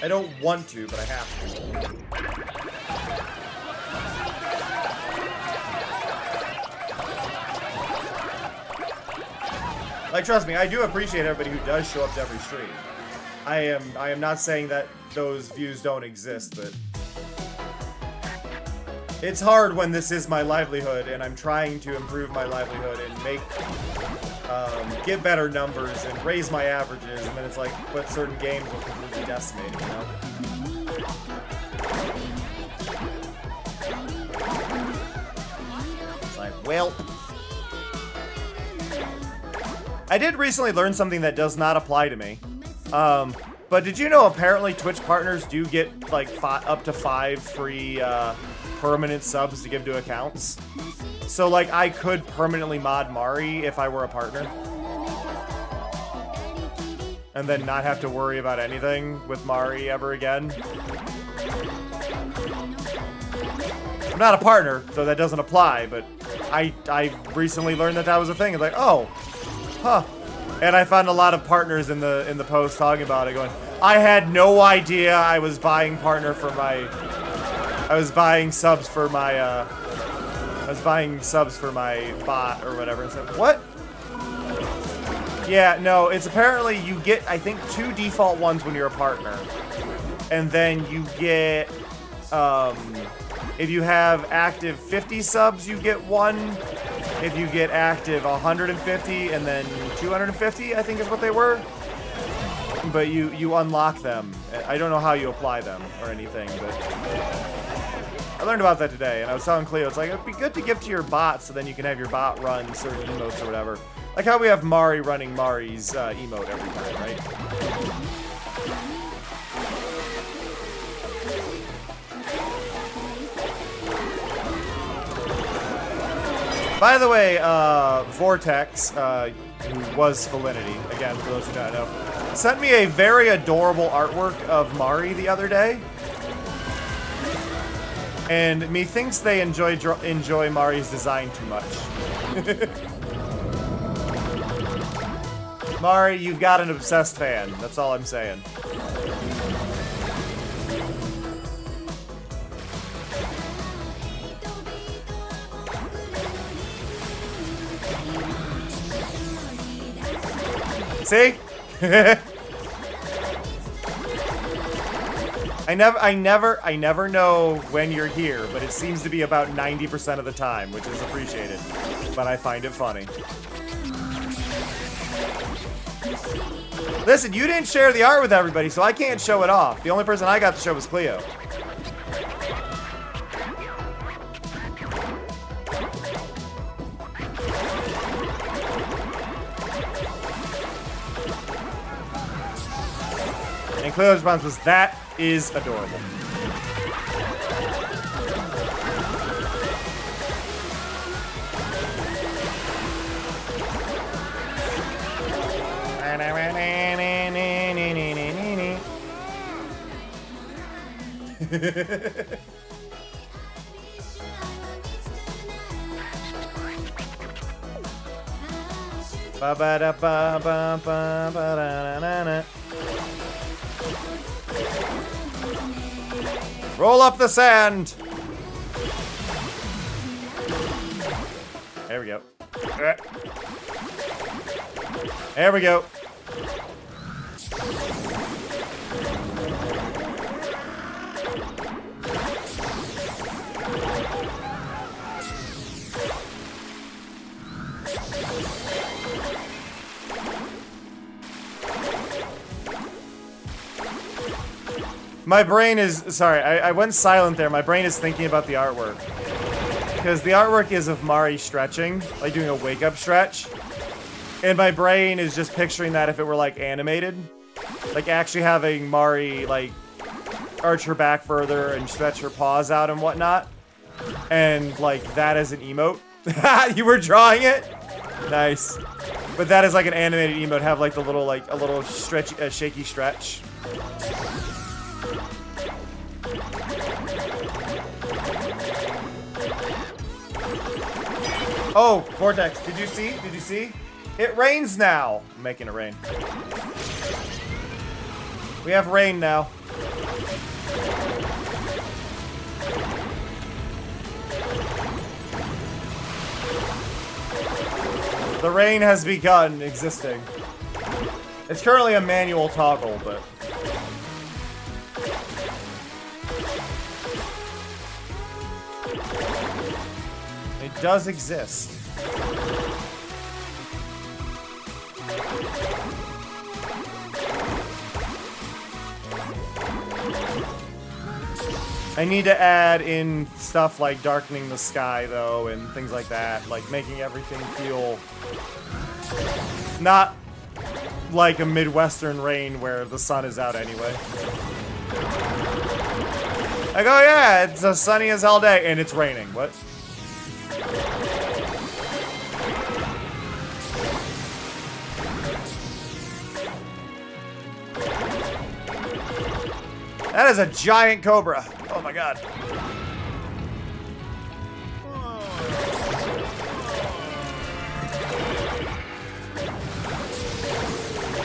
I don't want to, but I have to. Like, trust me, I do appreciate everybody who does show up to every stream. I am not saying that those views don't exist, but it's hard when this is my livelihood and I'm trying to improve my livelihood and make get better numbers and raise my averages, and then it's like, but certain games will completely decimate it, you know? It's like, well, I did recently learn something that does not apply to me. But did you know apparently Twitch partners do get like up to 5 free permanent subs to give to accounts? So like I could permanently mod Mari if I were a partner. And then not have to worry about anything with Mari ever again. I'm not a partner, so that doesn't apply, but I recently learned that that was a thing. It's like, oh, huh. And I found a lot of partners in the post talking about it, going, I had no idea I was buying partner for my, I was buying subs for my bot or whatever. And so, what? Yeah, no, it's apparently you get, I think, 2 default ones when you're a partner. And then you get, if you have active 50 subs, you get 1. If you get active 150 and then 250, I think is what they were. But you unlock them. I don't know how you apply them or anything, but I learned about that today, and I was telling Cleo, it's like, it'd be good to give to your bot so then you can have your bot run certain emotes or whatever. Like how we have Mari running Mari's emote every time, right? By the way, Vortex, who was Felinity, again, for those who don't know, sent me a very adorable artwork of Mari the other day. And methinks they enjoy Mari's design too much. Mari, you've got an obsessed fan. That's all I'm saying. See? I never know when you're here, but it seems to be about 90% of the time, which is appreciated. But I find it funny. Listen, you didn't share the art with everybody, so I can't show it off. The only person I got to show was Cleo. And Cleo's response was, that is adorable. Ba ba da ba ba ba ba da na na. Roll up the sand. There we go. There we go. My brain is, sorry, I went silent there. My brain is thinking about the artwork. Because the artwork is of Mari stretching, like doing a wake-up stretch. And my brain is just picturing that if it were, like, animated. Like, actually having Mari, like, arch her back further and stretch her paws out and whatnot. And, like, that as an emote. You were drawing it? Nice. But that is, like, an animated emote. Have, like, the little, like, a little stretch, shaky stretch. Oh, Vortex, did you see? Did you see? It rains now. I'm making it rain. We have rain now. The rain has begun existing. It's currently a manual toggle, but... it does exist. I need to add in stuff like darkening the sky, though, and things like that. Like, making everything feel... not like a Midwestern rain where the sun is out anyway. Like, oh yeah, it's a sunny as hell day, and it's raining. What? That is a giant cobra. Oh my god.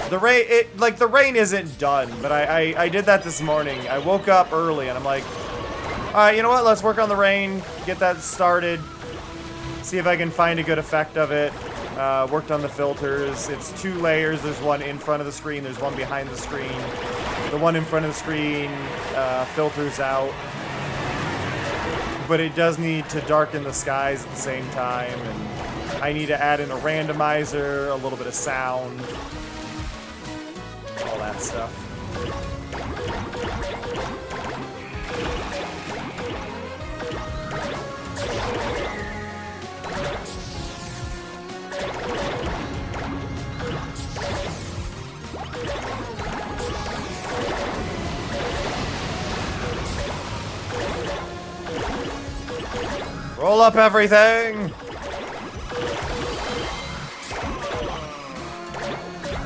The rain isn't done, but I did that this morning. I woke up early and I'm like, alright, you know what, let's work on the rain, get that started, see if I can find a good effect of it. Worked on the filters. It's 2 layers. There's one in front of the screen, there's one behind the screen. The one in front of the screen filters out. But it does need to darken the skies at the same time, and I need to add in a randomizer, a little bit of sound, all that stuff. Roll up everything!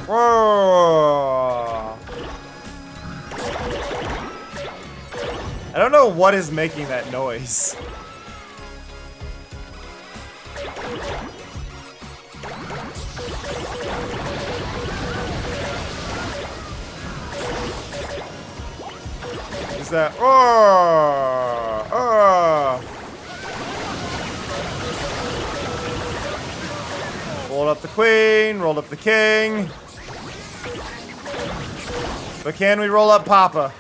Whoa! I don't know what is making that noise. Is that... Rolled up the queen, rolled up the king. But can we roll up Papa?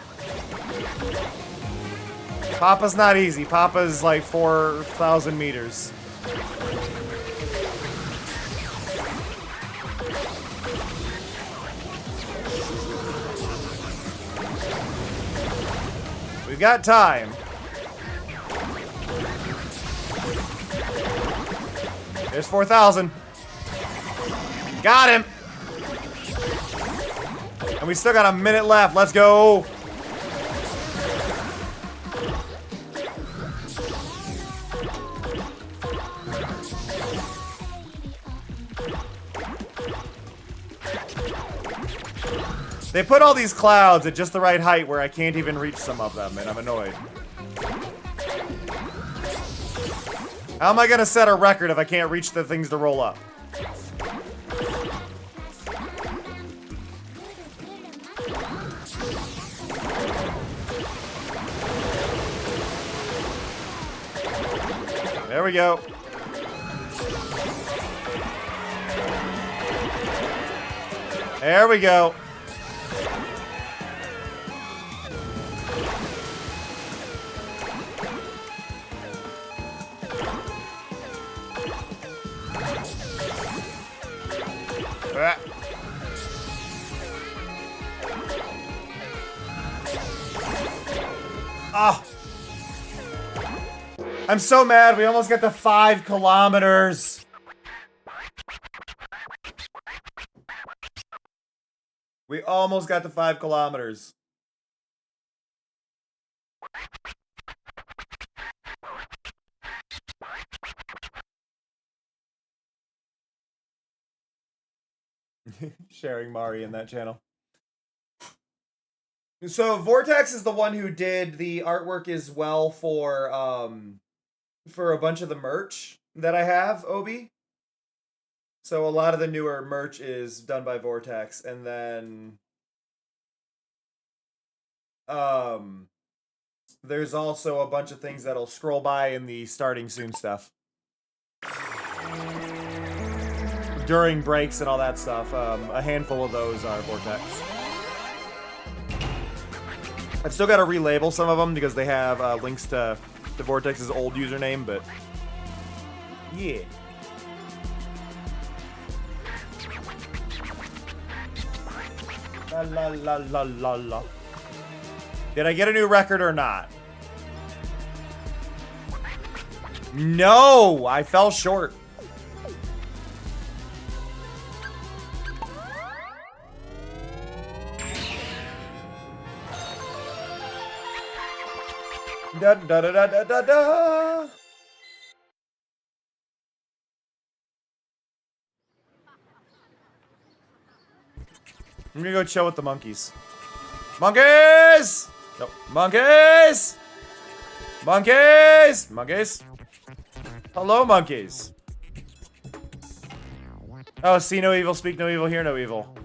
Papa's not easy. Papa's like 4,000 meters. We've got time. There's 4,000. Got him! And we still got a minute left. Let's go! They put all these clouds at just the right height where I can't even reach some of them, and I'm annoyed. How am I gonna set a record if I can't reach the things to roll up? There we go. There we go. Ah. I'm so mad. We almost got to 5 kilometers. We almost got to 5 kilometers. Sharing Mari in that channel. So Vortex is the one who did the artwork as well for a bunch of the merch that I have, Obi. So a lot of the newer merch is done by Vortex, and then there's also a bunch of things that'll scroll by in the starting soon stuff. during breaks and all that stuff. A handful of those are Vortex. I've still got to relabel some of them because they have links to Vortex's old username, but yeah. La la la la la la. Did I get a new record or not? No, I fell short. Da da da da da da da. I'm gonna go chill with the monkeys. Monkeys! No, monkeys! Monkeys! Monkeys! Hello, monkeys. Oh, see no evil, speak no evil, hear no evil.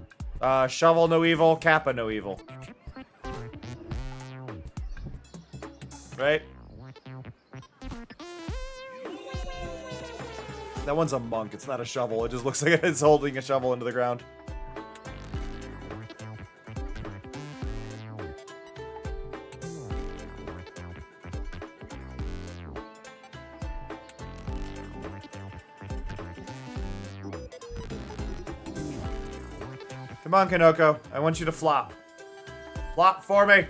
Shovel no evil, Kappa no evil. Right? That one's a monk, it's not a shovel. It just looks like it's holding a shovel into the ground. Come on, Kanoko. I want you to flop. Flop for me.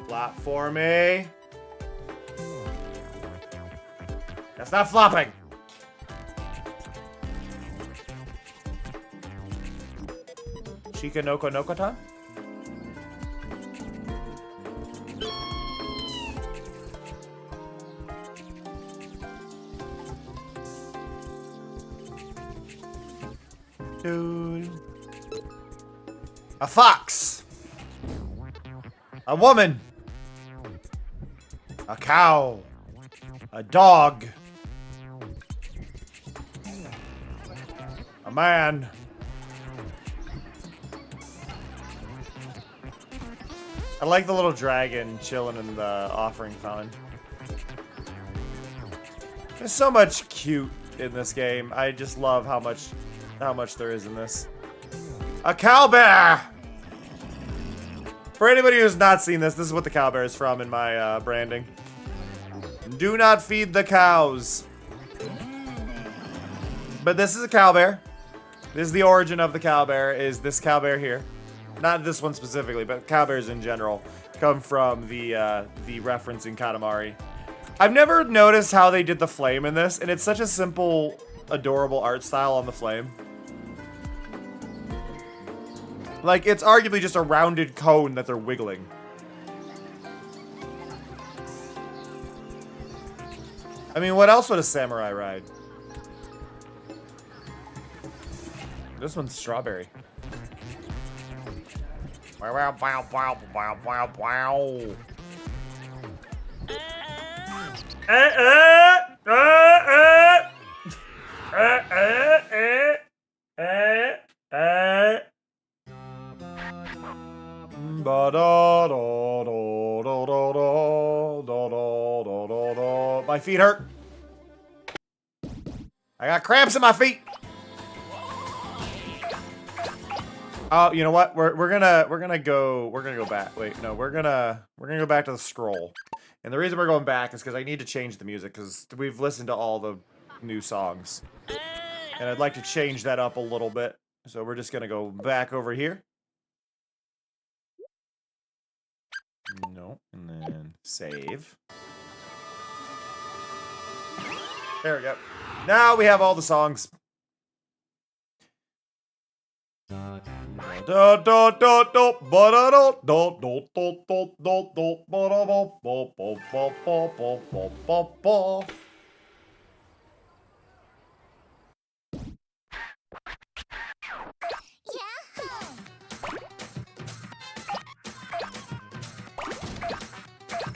Flop for me. That's not flopping. Chika Noko Nokota? Dude. A fox. A woman. A cow. A dog. A man. I like the little dragon chilling in the offering fountain. There's so much cute in this game. I just love how much there is in this. A cowbear! For anybody who's not seen this, this is what the cowbear is from in my branding. Do not feed the cows. But this is a cowbear. This is the origin of the cowbear, is this cowbear here. Not this one specifically, but cowbears in general come from the reference in Katamari. I've never noticed how they did the flame in this, and it's such a simple, adorable art style on the flame. Like, it's arguably just a rounded cone that they're wiggling. I mean, what else would a samurai ride? This one's strawberry. Wow, wow, wow, wow, wow, wow, wow. My feet hurt. I got cramps in my feet. Oh, you know what? We're gonna go back. Wait, no, we're gonna go back to the scroll. And the reason we're going back is because I need to change the music because we've listened to all the new songs. And I'd like to change that up a little bit. So we're just gonna go back over here. No, and then save. There we go. Now we have all the songs.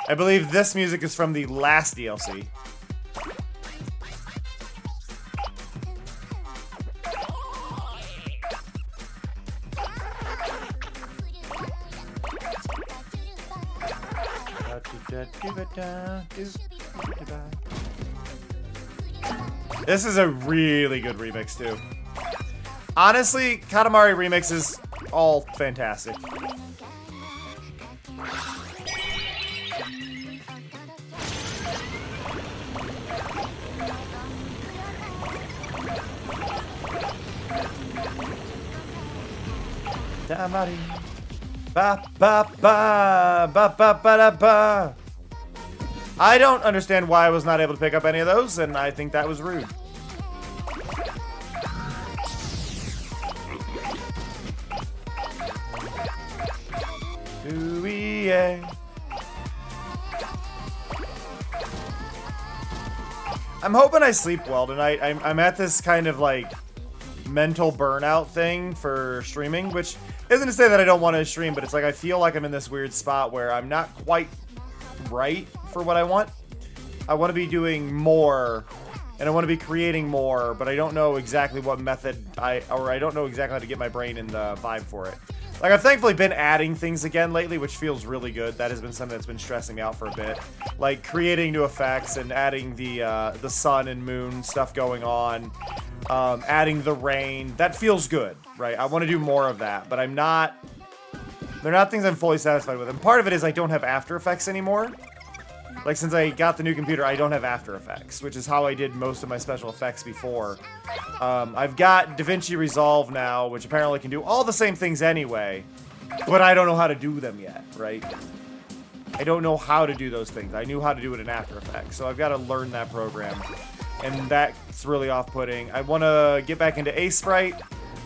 I believe this music is from the last DLC. This is a really good remix, too. Honestly, Katamari remix is all fantastic. Damari. Ba ba ba ba ba ba da ba. I don't understand why I was not able to pick up any of those, and I think that was rude. Ooh-yeah. I'm hoping I sleep well tonight. I'm at this kind of like mental burnout thing for streaming, which isn't to say that I don't want to stream, but it's like I feel like I'm in this weird spot where I'm not quite right for what I want. I want to be doing more, and I want to be creating more, but I don't know exactly what method I don't know exactly how to get my brain in the vibe for it. Like, I've thankfully been adding things again lately, which feels really good. That has been something that's been stressing me out for a bit. Like, creating new effects and adding the sun and moon stuff going on. Adding the rain. That feels good, right? I want to do more of that, but I'm not... They're not things I'm fully satisfied with. And part of it is I don't have After Effects anymore. Like, since I got the new computer, I don't have After Effects, which is how I did most of my special effects before. I've got DaVinci Resolve now, which apparently can do all the same things anyway, but I don't know how to do them yet, right? I don't know how to do those things. I knew how to do it in After Effects, so I've got to learn that program, and that's really off-putting. I want to get back into A-Sprite.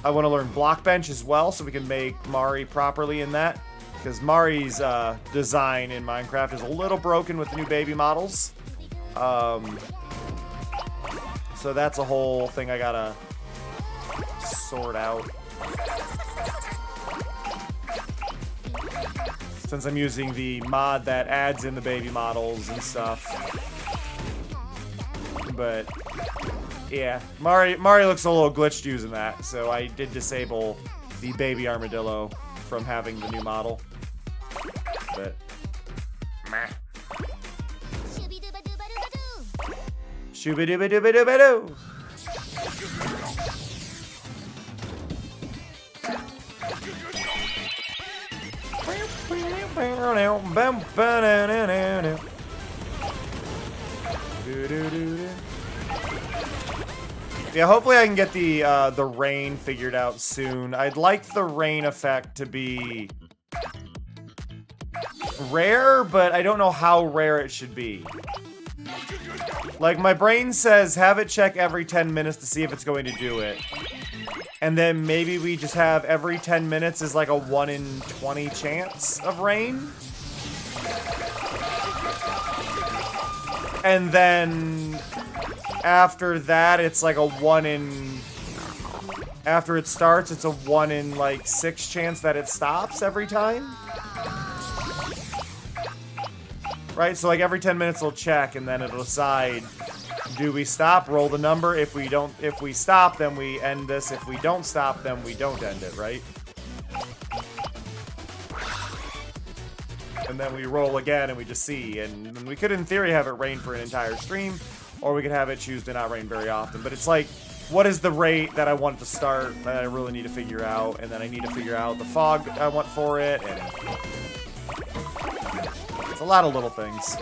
I want to learn Block Bench as well, so we can make Mari properly in that. Because Mari's design in Minecraft is a little broken with the new baby models. So that's a whole thing I gotta sort out. Since I'm using the mod that adds in the baby models and stuff. But, yeah. Mari looks a little glitched using that, so I did disable the baby armadillo from having the new model. But meh. Shooby-dooby-dooby-dooby-doo. Yeah, hopefully I can get the rain figured out soon. I'd like the rain effect to be rare, but I don't know how rare it should be. Like, my brain says have it check every 10 minutes to see if it's going to do it. And then maybe we just have every 10 minutes is like a 1 in 20 chance of rain. And then after that, it's like a 1 in... After it starts, it's a 1 in like 6 chance that it stops every time. Right, so like every 10 minutes it'll check and then it'll decide, do we stop, roll the number, if we stop, then we end this, if we don't stop, then we don't end it, right? And then we roll again and we just see, and we could in theory have it rain for an entire stream, or we could have it choose to not rain very often, but it's like, what is the rate that I want it to start that I really need to figure out, and then I need to figure out the fog I want for it, and... It's a lot of little things.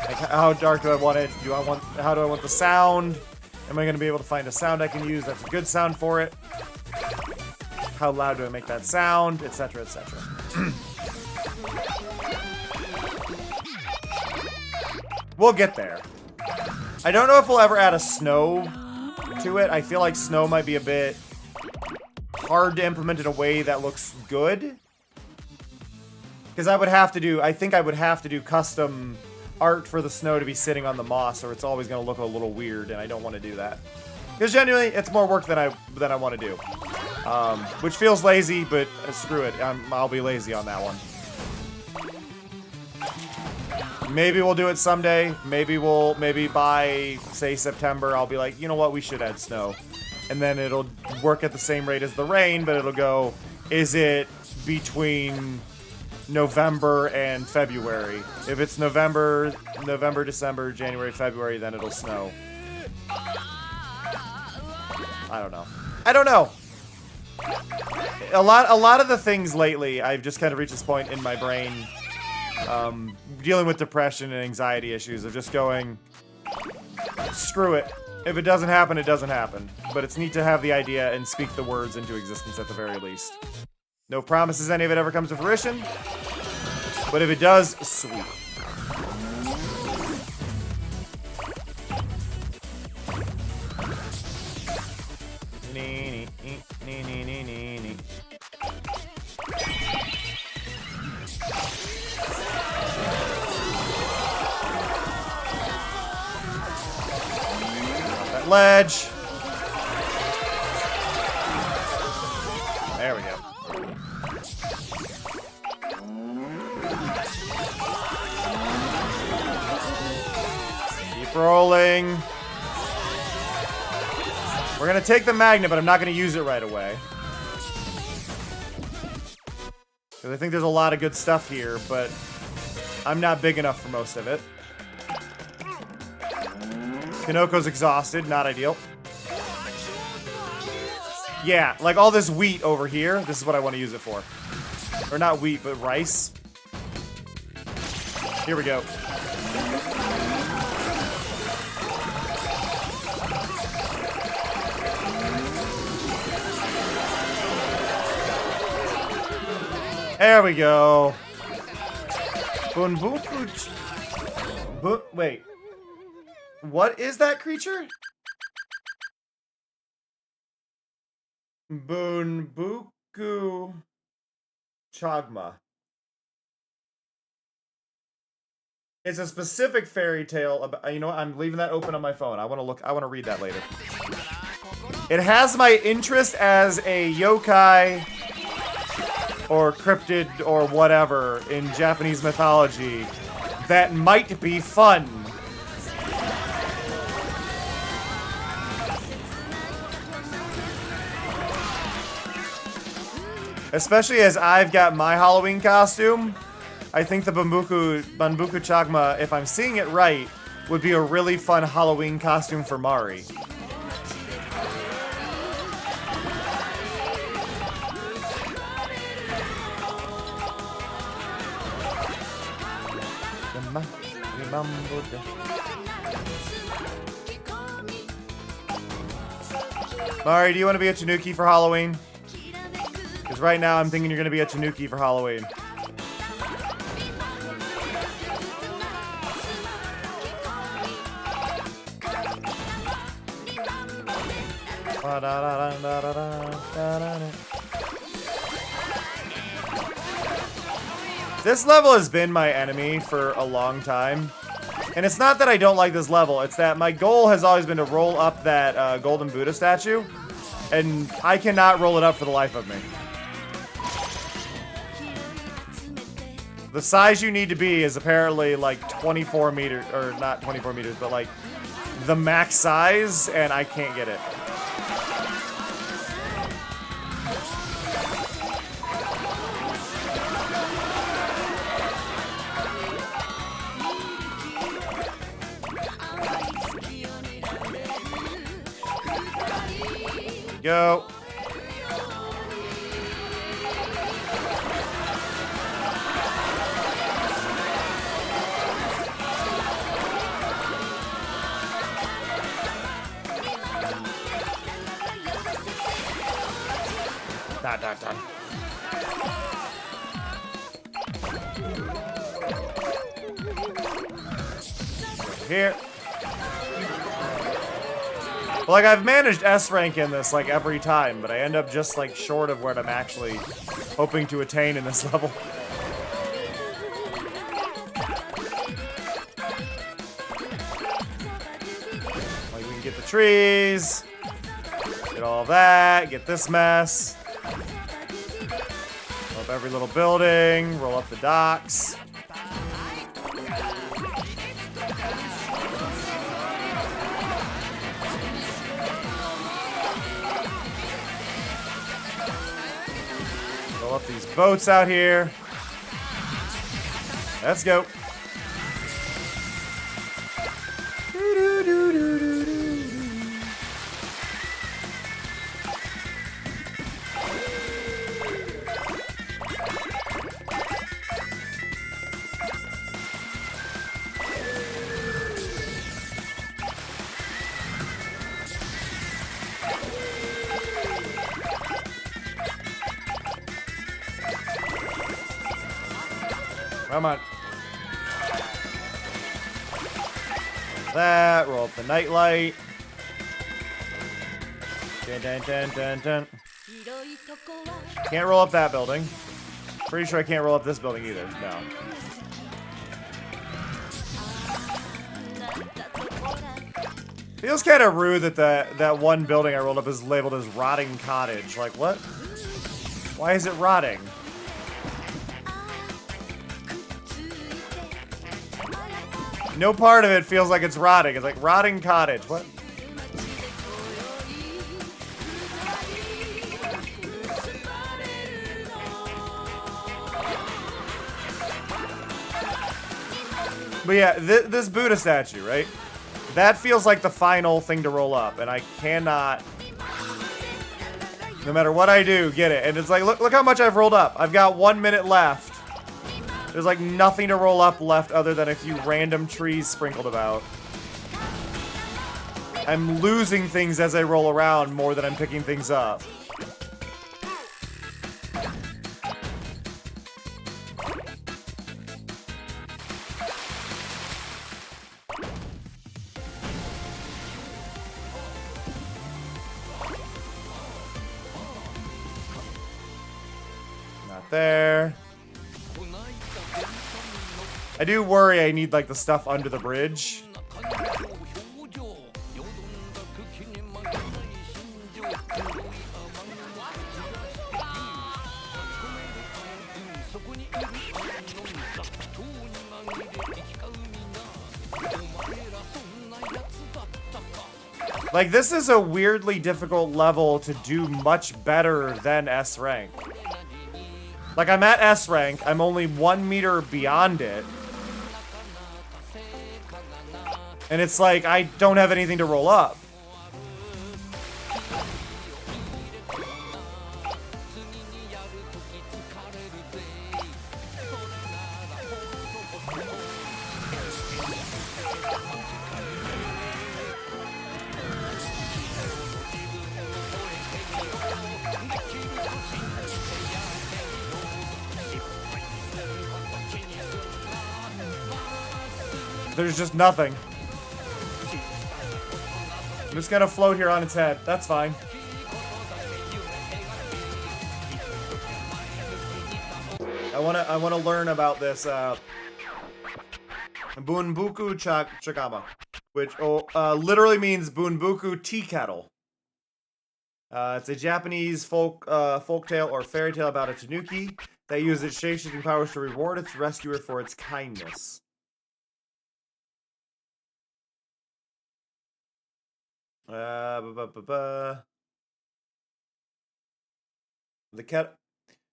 Like, how dark do I want it? How do I want the sound? Am I going to be able to find a sound I can use that's a good sound for it? How loud do I make that sound? Etc, etc. We'll get there. I don't know if we'll ever add a snow to it. I feel like snow might be a bit hard to implement in a way that looks good. Because I think I would have to do custom art for the snow to be sitting on the moss, or it's always going to look a little weird, and I don't want to do that. Because genuinely, it's more work than I want to do. Which feels lazy, but screw it. I'll be lazy on that one. Maybe we'll do it someday. Maybe by, say, September, I'll be like, you know what, we should add snow. And then it'll work at the same rate as the rain, but it'll go, is it between November and February. If it's November, December, January, February, then it'll snow. I don't know. I don't know. A lot of the things lately, I've just kind of reached this point in my brain, dealing with depression and anxiety issues of just going, screw it. If it doesn't happen, it doesn't happen. But it's neat to have the idea and speak the words into existence at the very least. No promises any of it ever comes to fruition. But if it does, sweet. That ledge. There we go. Keep rolling. We're gonna take the magnet, but I'm not gonna use it right away. Because I think there's a lot of good stuff here, but I'm not big enough for most of it. Kanoko's exhausted, not ideal. Yeah, like all this wheat over here, this is what I want to use it for. Or not wheat, but rice. Here we go. There we go. Bunbuku. Wait. What is that creature? Bunbuku Chagma. It's a specific fairy tale about, you know what, I'm leaving that open on my phone. I want to read that later. It has my interest as a yokai or cryptid or whatever in Japanese mythology that might be fun. Especially as I've got my Halloween costume, I think the Bunbuku Chagma, if I'm seeing it right, would be a really fun Halloween costume for Mari. Mari, do you want to be a Tanuki for Halloween? Because right now I'm thinking you're going to be a Tanuki for Halloween. This level has been my enemy for a long time. And it's not that I don't like this level, it's that my goal has always been to roll up that golden Buddha statue. And I cannot roll it up for the life of me. The size you need to be is apparently like 24 meters, or not 24 meters, but like the max size, and I can't get it. Go. Done. Here. Well, like, I've managed S rank in this, like, every time, but I end up just, like, short of what I'm actually hoping to attain in this level. Like, we can get the trees, get all that, get this mess. Roll up every little building, roll up the docks. Roll up these boats out here. Let's go. Come on. That, roll up the nightlight. Dun, dun, dun, dun, dun. Can't roll up that building. Pretty sure I can't roll up this building either. No. Feels kind of rude that that one building I rolled up is labeled as Rotting Cottage. Like, what? Why is it rotting? No part of it feels like it's rotting. It's like Rotting Cottage. What? But yeah, this Buddha statue, right? That feels like the final thing to roll up, and I cannot, no matter what I do, get it. And it's like, look how much I've rolled up. I've got 1 minute left. There's like nothing to roll up left other than a few random trees sprinkled about. I'm losing things as I roll around more than I'm picking things up. Not there. I do worry I need, like, the stuff under the bridge. Like, this is a weirdly difficult level to do much better than S rank. Like, I'm at S rank, I'm only 1 meter beyond it. And it's like, I don't have anything to roll up. There's just nothing. I'm just gonna float here on its head. That's fine. I wanna learn about this Bunbuku Chagama, which literally means Bunbuku tea kettle. It's a Japanese folktale or fairy tale about a tanuki that uses its shape-shifting powers to reward its rescuer for its kindness. The cat.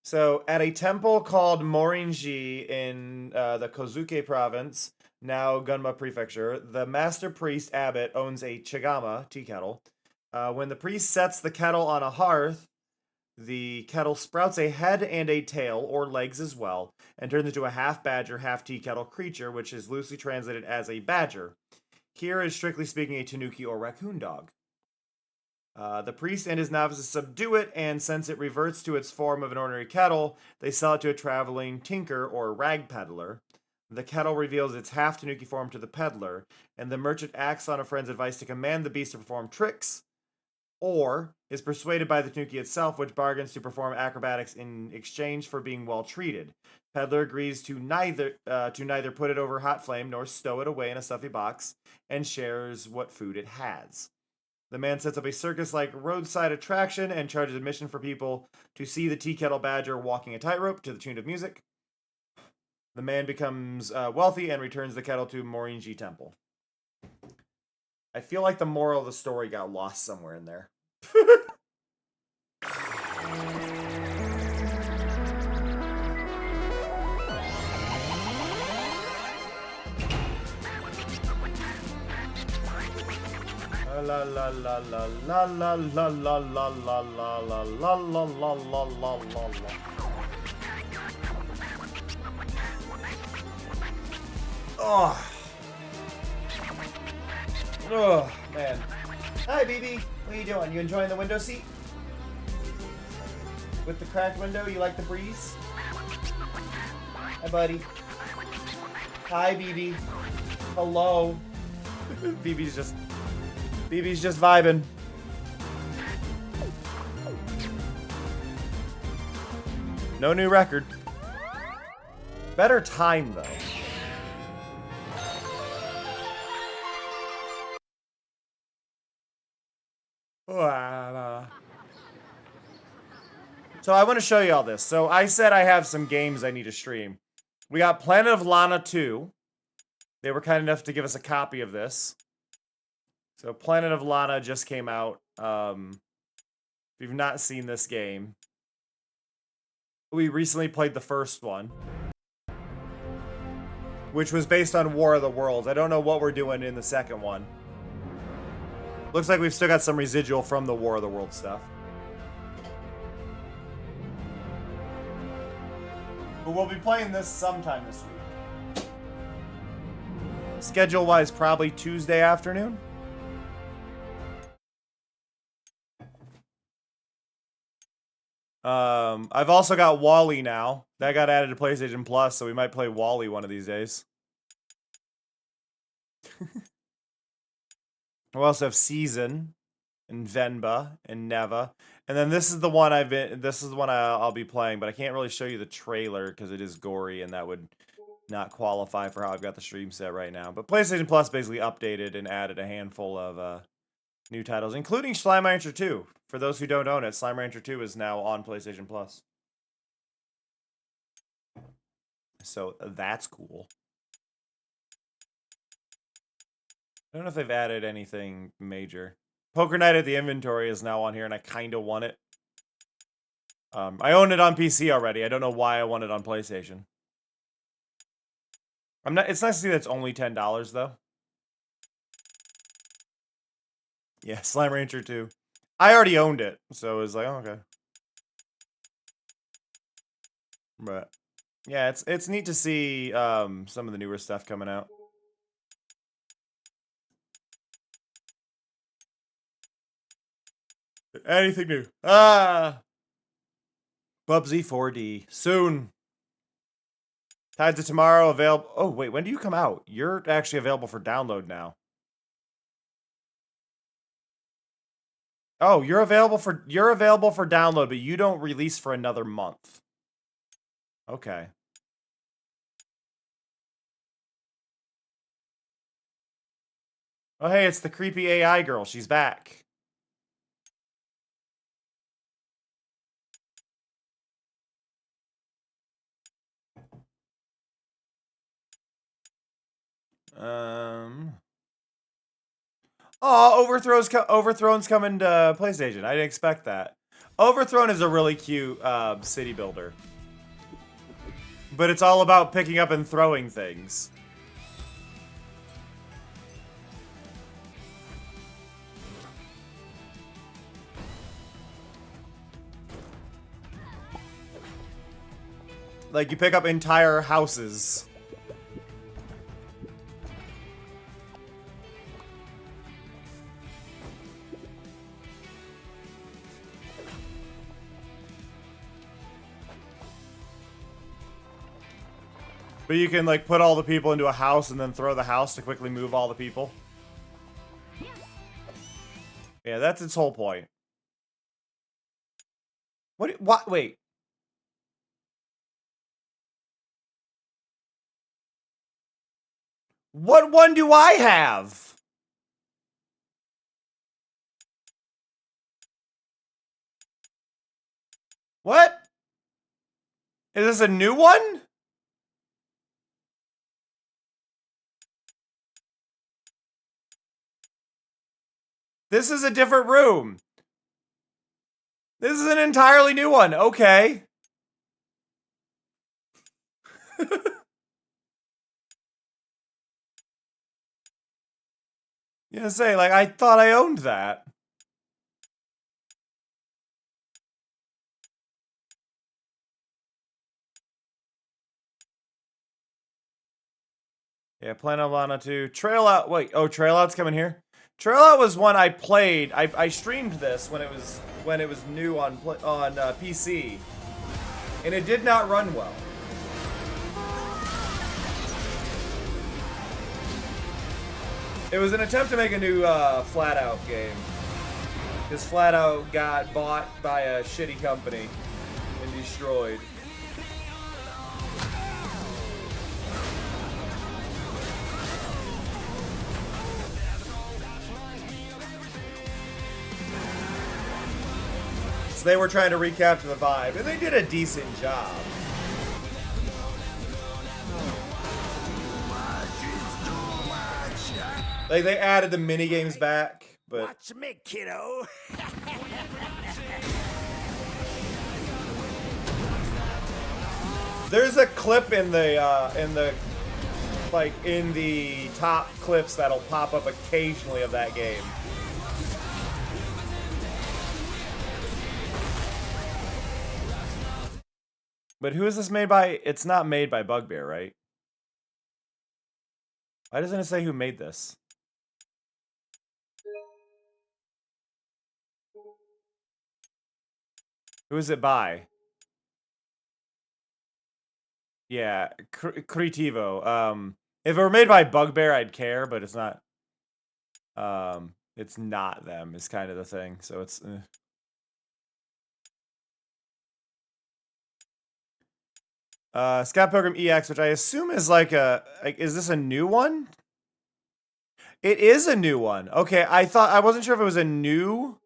So, at a temple called Morinji in the Kozuke province, now Gunma Prefecture, the master priest abbot owns a chigama, tea kettle. When the priest sets the kettle on a hearth, the kettle sprouts a head and a tail, or legs as well, and turns into a half badger, half tea kettle creature, which is loosely translated as a badger. Here is strictly speaking a tanuki or raccoon dog. The priest and his novices subdue it, and since it reverts to its form of an ordinary kettle, they sell it to a traveling tinker or rag peddler. The kettle reveals its half tanuki form to the peddler, and the merchant acts on a friend's advice to command the beast to perform tricks, or is persuaded by the tanuki itself, which bargains to perform acrobatics in exchange for being well treated. Peddler agrees to neither put it over hot flame nor stow it away in a stuffy box, and shares what food it has. The man sets up a circus-like roadside attraction and charges admission for people to see the tea kettle badger walking a tightrope to the tune of music. The man becomes wealthy and returns the kettle to Morinji Temple. I feel like the moral of the story got lost somewhere in there. la la la la la la la la la la la la la la la la la la. Oh. Oh, man. Hi, BB. What are you doing? You enjoying the window seat? With the cracked window, you like the breeze? Hi, buddy. Hi, BB. Hello. BB's just vibing. No new record. Better time, though. So I want to show you all this. So I said I have some games I need to stream. We got Planet of Lana 2. They were kind enough to give us a copy of this. So Planet of Lana just came out. If you've not seen this game, we recently played the first one, which was based on War of the Worlds. I don't know what we're doing in the second one. Looks like we've still got some residual from the War of the Worlds stuff. But we'll be playing this sometime this week. Schedule-wise, probably Tuesday afternoon. I've also got Wally now. That got added to PlayStation Plus, so we might play Wally one of these days. We also have Season and Venba and Neva. And then this is the one I'll be playing, but I can't really show you the trailer because it is gory and that would not qualify for how I've got the stream set right now. But PlayStation Plus basically updated and added a handful of new titles, including Slime Rancher 2. For those who don't own it, Slime Rancher 2 is now on PlayStation Plus. So that's cool. I don't know if they've added anything major. Poker Night at the Inventory is now on here, and I kind of want it. I own it on PC already. I don't know why I want it on PlayStation. It's nice to see that it's only $10 though. Yeah, Slime Rancher 2. I already owned it, so it was like, oh, okay. But yeah, it's neat to see some of the newer stuff coming out. Anything new? Bubsy 4D soon. Tides of Tomorrow available. Oh wait, when do you come out? You're actually available for download now. Oh, you're available for download, but you don't release for another month. Okay. Oh hey, it's the creepy AI girl. She's back. Oh, Overthrown's coming to PlayStation. I didn't expect that. Overthrown is a really cute city builder. But it's all about picking up and throwing things. Like, you pick up entire houses. But you can, like, put all the people into a house and then throw the house to quickly move all the people. Yeah, that's its whole point. What? Wait. What one do I have? What? Is this a new one? This is a different room. This is an entirely new one. Okay. You know, say, like, I thought I owned that. Yeah, Planet of Lana 2. Trail Out. Wait, oh, Trail Out's coming here? Trail Out was one I played. I streamed this when it was new on PC. And it did not run well. It was an attempt to make a new Flat Out game. Because Flat Out got bought by a shitty company and destroyed. So they were trying to recapture the vibe, and they did a decent job. Like, they added the mini games back, but Watch me, kiddo. there's a clip in the top clips that'll pop up occasionally of that game. But who is this made by? It's not made by Bugbear, right? Why doesn't it say who made this? Who is it by? Yeah, Creativo. If it were made by Bugbear, I'd care, but it's not. It's not them. Is kind of the thing. So it's. Scott Pilgrim EX, which I assume is like is this a new one? It is a new one. Okay, I wasn't sure if it was a new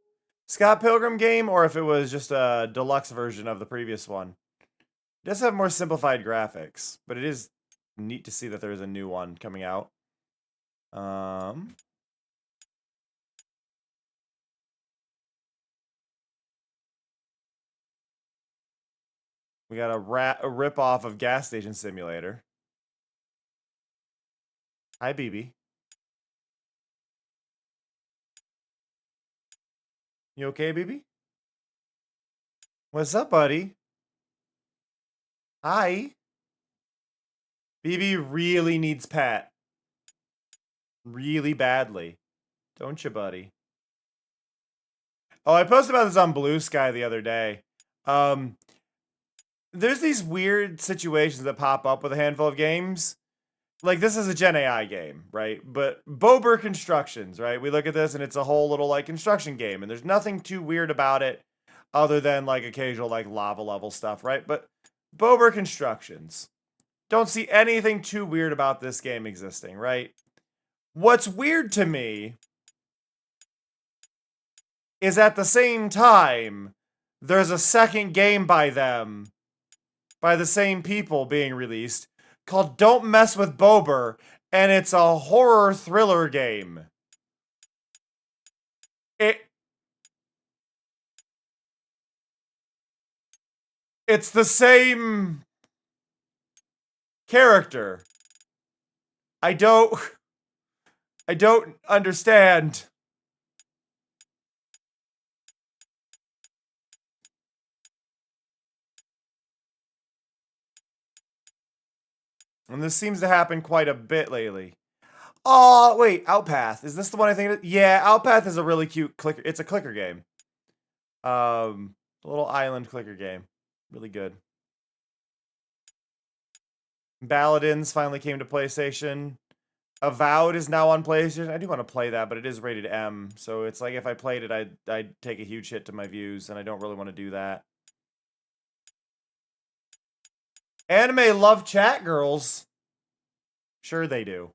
Scott Pilgrim game or if it was just a deluxe version of the previous one. It does have more simplified graphics, but it is neat to see that there's a new one coming out. We got a rip-off of Gas Station Simulator. Hi, BB. You okay, BB? What's up, buddy? Hi. BB really needs pet. Really badly. Don't you, buddy? Oh, I posted about this on Blue Sky the other day. There's these weird situations that pop up with a handful of games. Like, this is a Gen AI game, right? But Bober Constructions, right? We look at this and it's a whole little, like, construction game. And there's nothing too weird about it other than, like, occasional, like, lava level stuff, right? But Bober Constructions. Don't see anything too weird about this game existing, right? What's weird to me is at the same time, there's a second game by them, by the same people being released, called Don't Mess with Bober, and it's a horror thriller game. It's the same character. I don't understand. And this seems to happen quite a bit lately. Oh, wait, Outpath. Is this the one I think? Yeah, Outpath is a really cute clicker. It's a clicker game. A little island clicker game. Really good. Paladins finally came to PlayStation. Avowed is now on PlayStation. I do want to play that, but it is rated M. So it's like if I played it, I'd take a huge hit to my views, and I don't really want to do that. Anime love chat girls. Sure they do.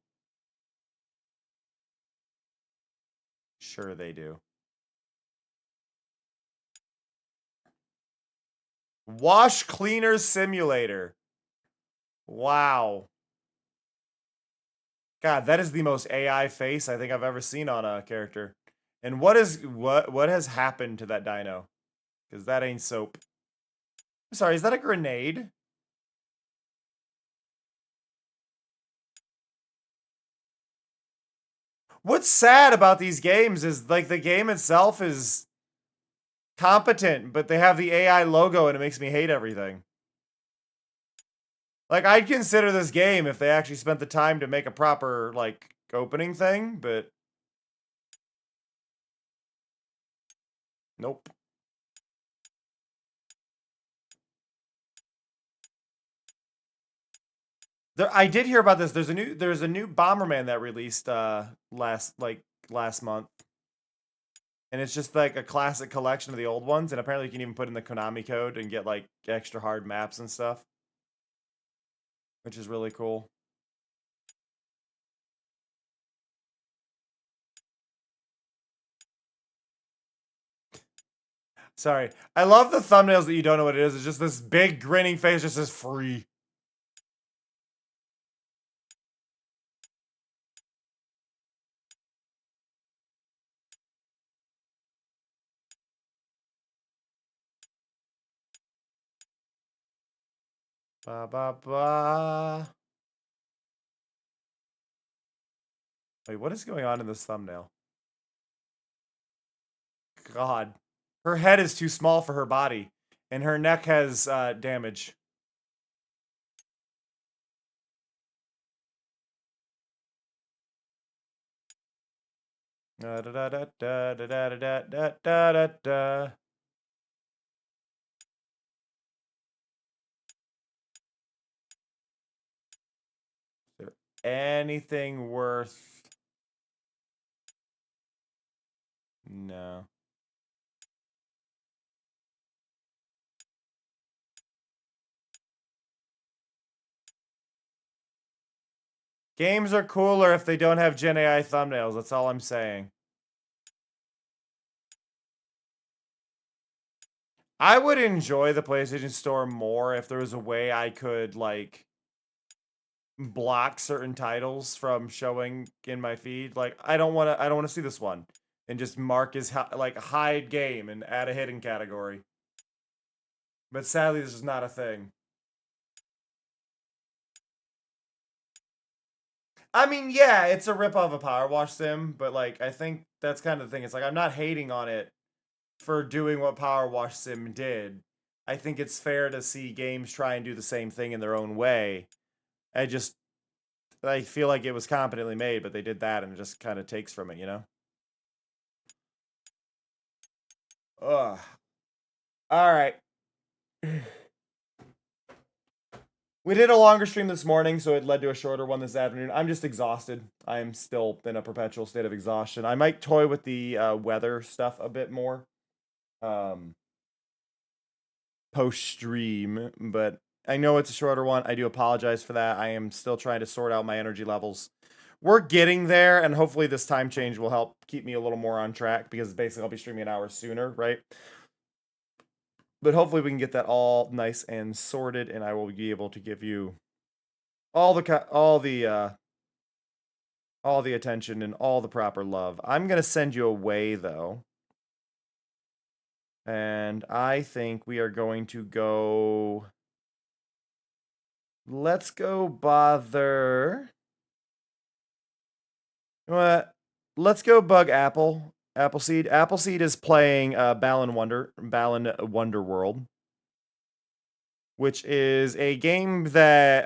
Sure they do. Wash Cleaner Simulator. Wow. God, that is the most AI face I think I've ever seen on a character. And what has happened to that dino? Because that ain't soap. I'm sorry, is that a grenade? What's sad about these games is like the game itself is competent, but they have the AI logo and it makes me hate everything. Like, I'd consider this game if they actually spent the time to make a proper, like, opening thing, but nope. I did hear about this. There's a new Bomberman that released last month. And it's just like a classic collection of the old ones, and apparently you can even put in the Konami code and get like extra hard maps and stuff. Which is really cool. Sorry. I love the thumbnails that you don't know what it is. It's just this big grinning face just says free. Ba ba ba. Wait, what is going on in this thumbnail? God. Her head is too small for her body, and her neck has damage. Da da da da da da da da da da da. Is there anything worth? No. Games are cooler if they don't have Gen AI thumbnails. That's all I'm saying. I would enjoy the PlayStation Store more if there was a way I could, like, block certain titles from showing in my feed. Like, I don't want to see this one. And just mark as, like, hide game and add a hidden category. But sadly, this is not a thing. I mean, yeah, it's a ripoff of Power Wash Sim, but, like, I think that's kind of the thing. It's like, I'm not hating on it for doing what Power Wash Sim did. I think it's fair to see games try and do the same thing in their own way. I feel like it was competently made, but they did that and it just kind of takes from it, you know? Ugh. Alright. We did a longer stream this morning, so it led to a shorter one this afternoon. I'm just exhausted. I am still in a perpetual state of exhaustion. I might toy with the weather stuff a bit more post-stream, but I know it's a shorter one. I do apologize for that. I am still trying to sort out my energy levels. We're getting there, and hopefully this time change will help keep me a little more on track, because basically I'll be streaming an hour sooner, right? But hopefully we can get that all nice and sorted, and I will be able to give you all the attention and all the proper love. I'm gonna send you away though, and I think we are going to go. Let's go bother. What? Let's go bug Appleseed. Appleseed is playing Balan Wonder World, which is a game that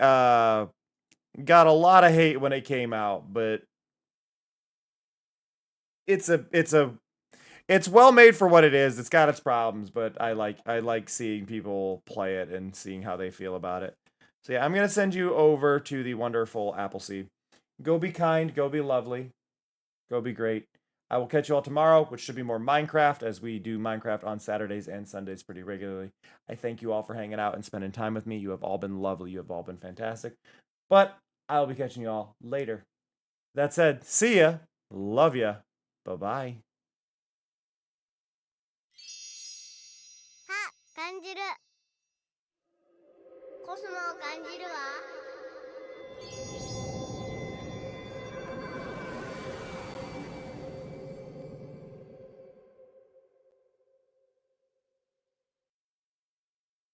got a lot of hate when it came out, but it's well made for what it is. It's got its problems, but I like seeing people play it and seeing how they feel about it. So yeah, I'm gonna send you over to the wonderful Appleseed. Go be kind, go be lovely, go be great. I will catch you all tomorrow, which should be more Minecraft, as we do Minecraft on Saturdays and Sundays pretty regularly. I thank you all for hanging out and spending time with me. You have all been lovely. You have all been fantastic. But I'll be catching you all later. That said, see ya. Love ya. Bye-bye. あ、感じる。コスモを感じるわ。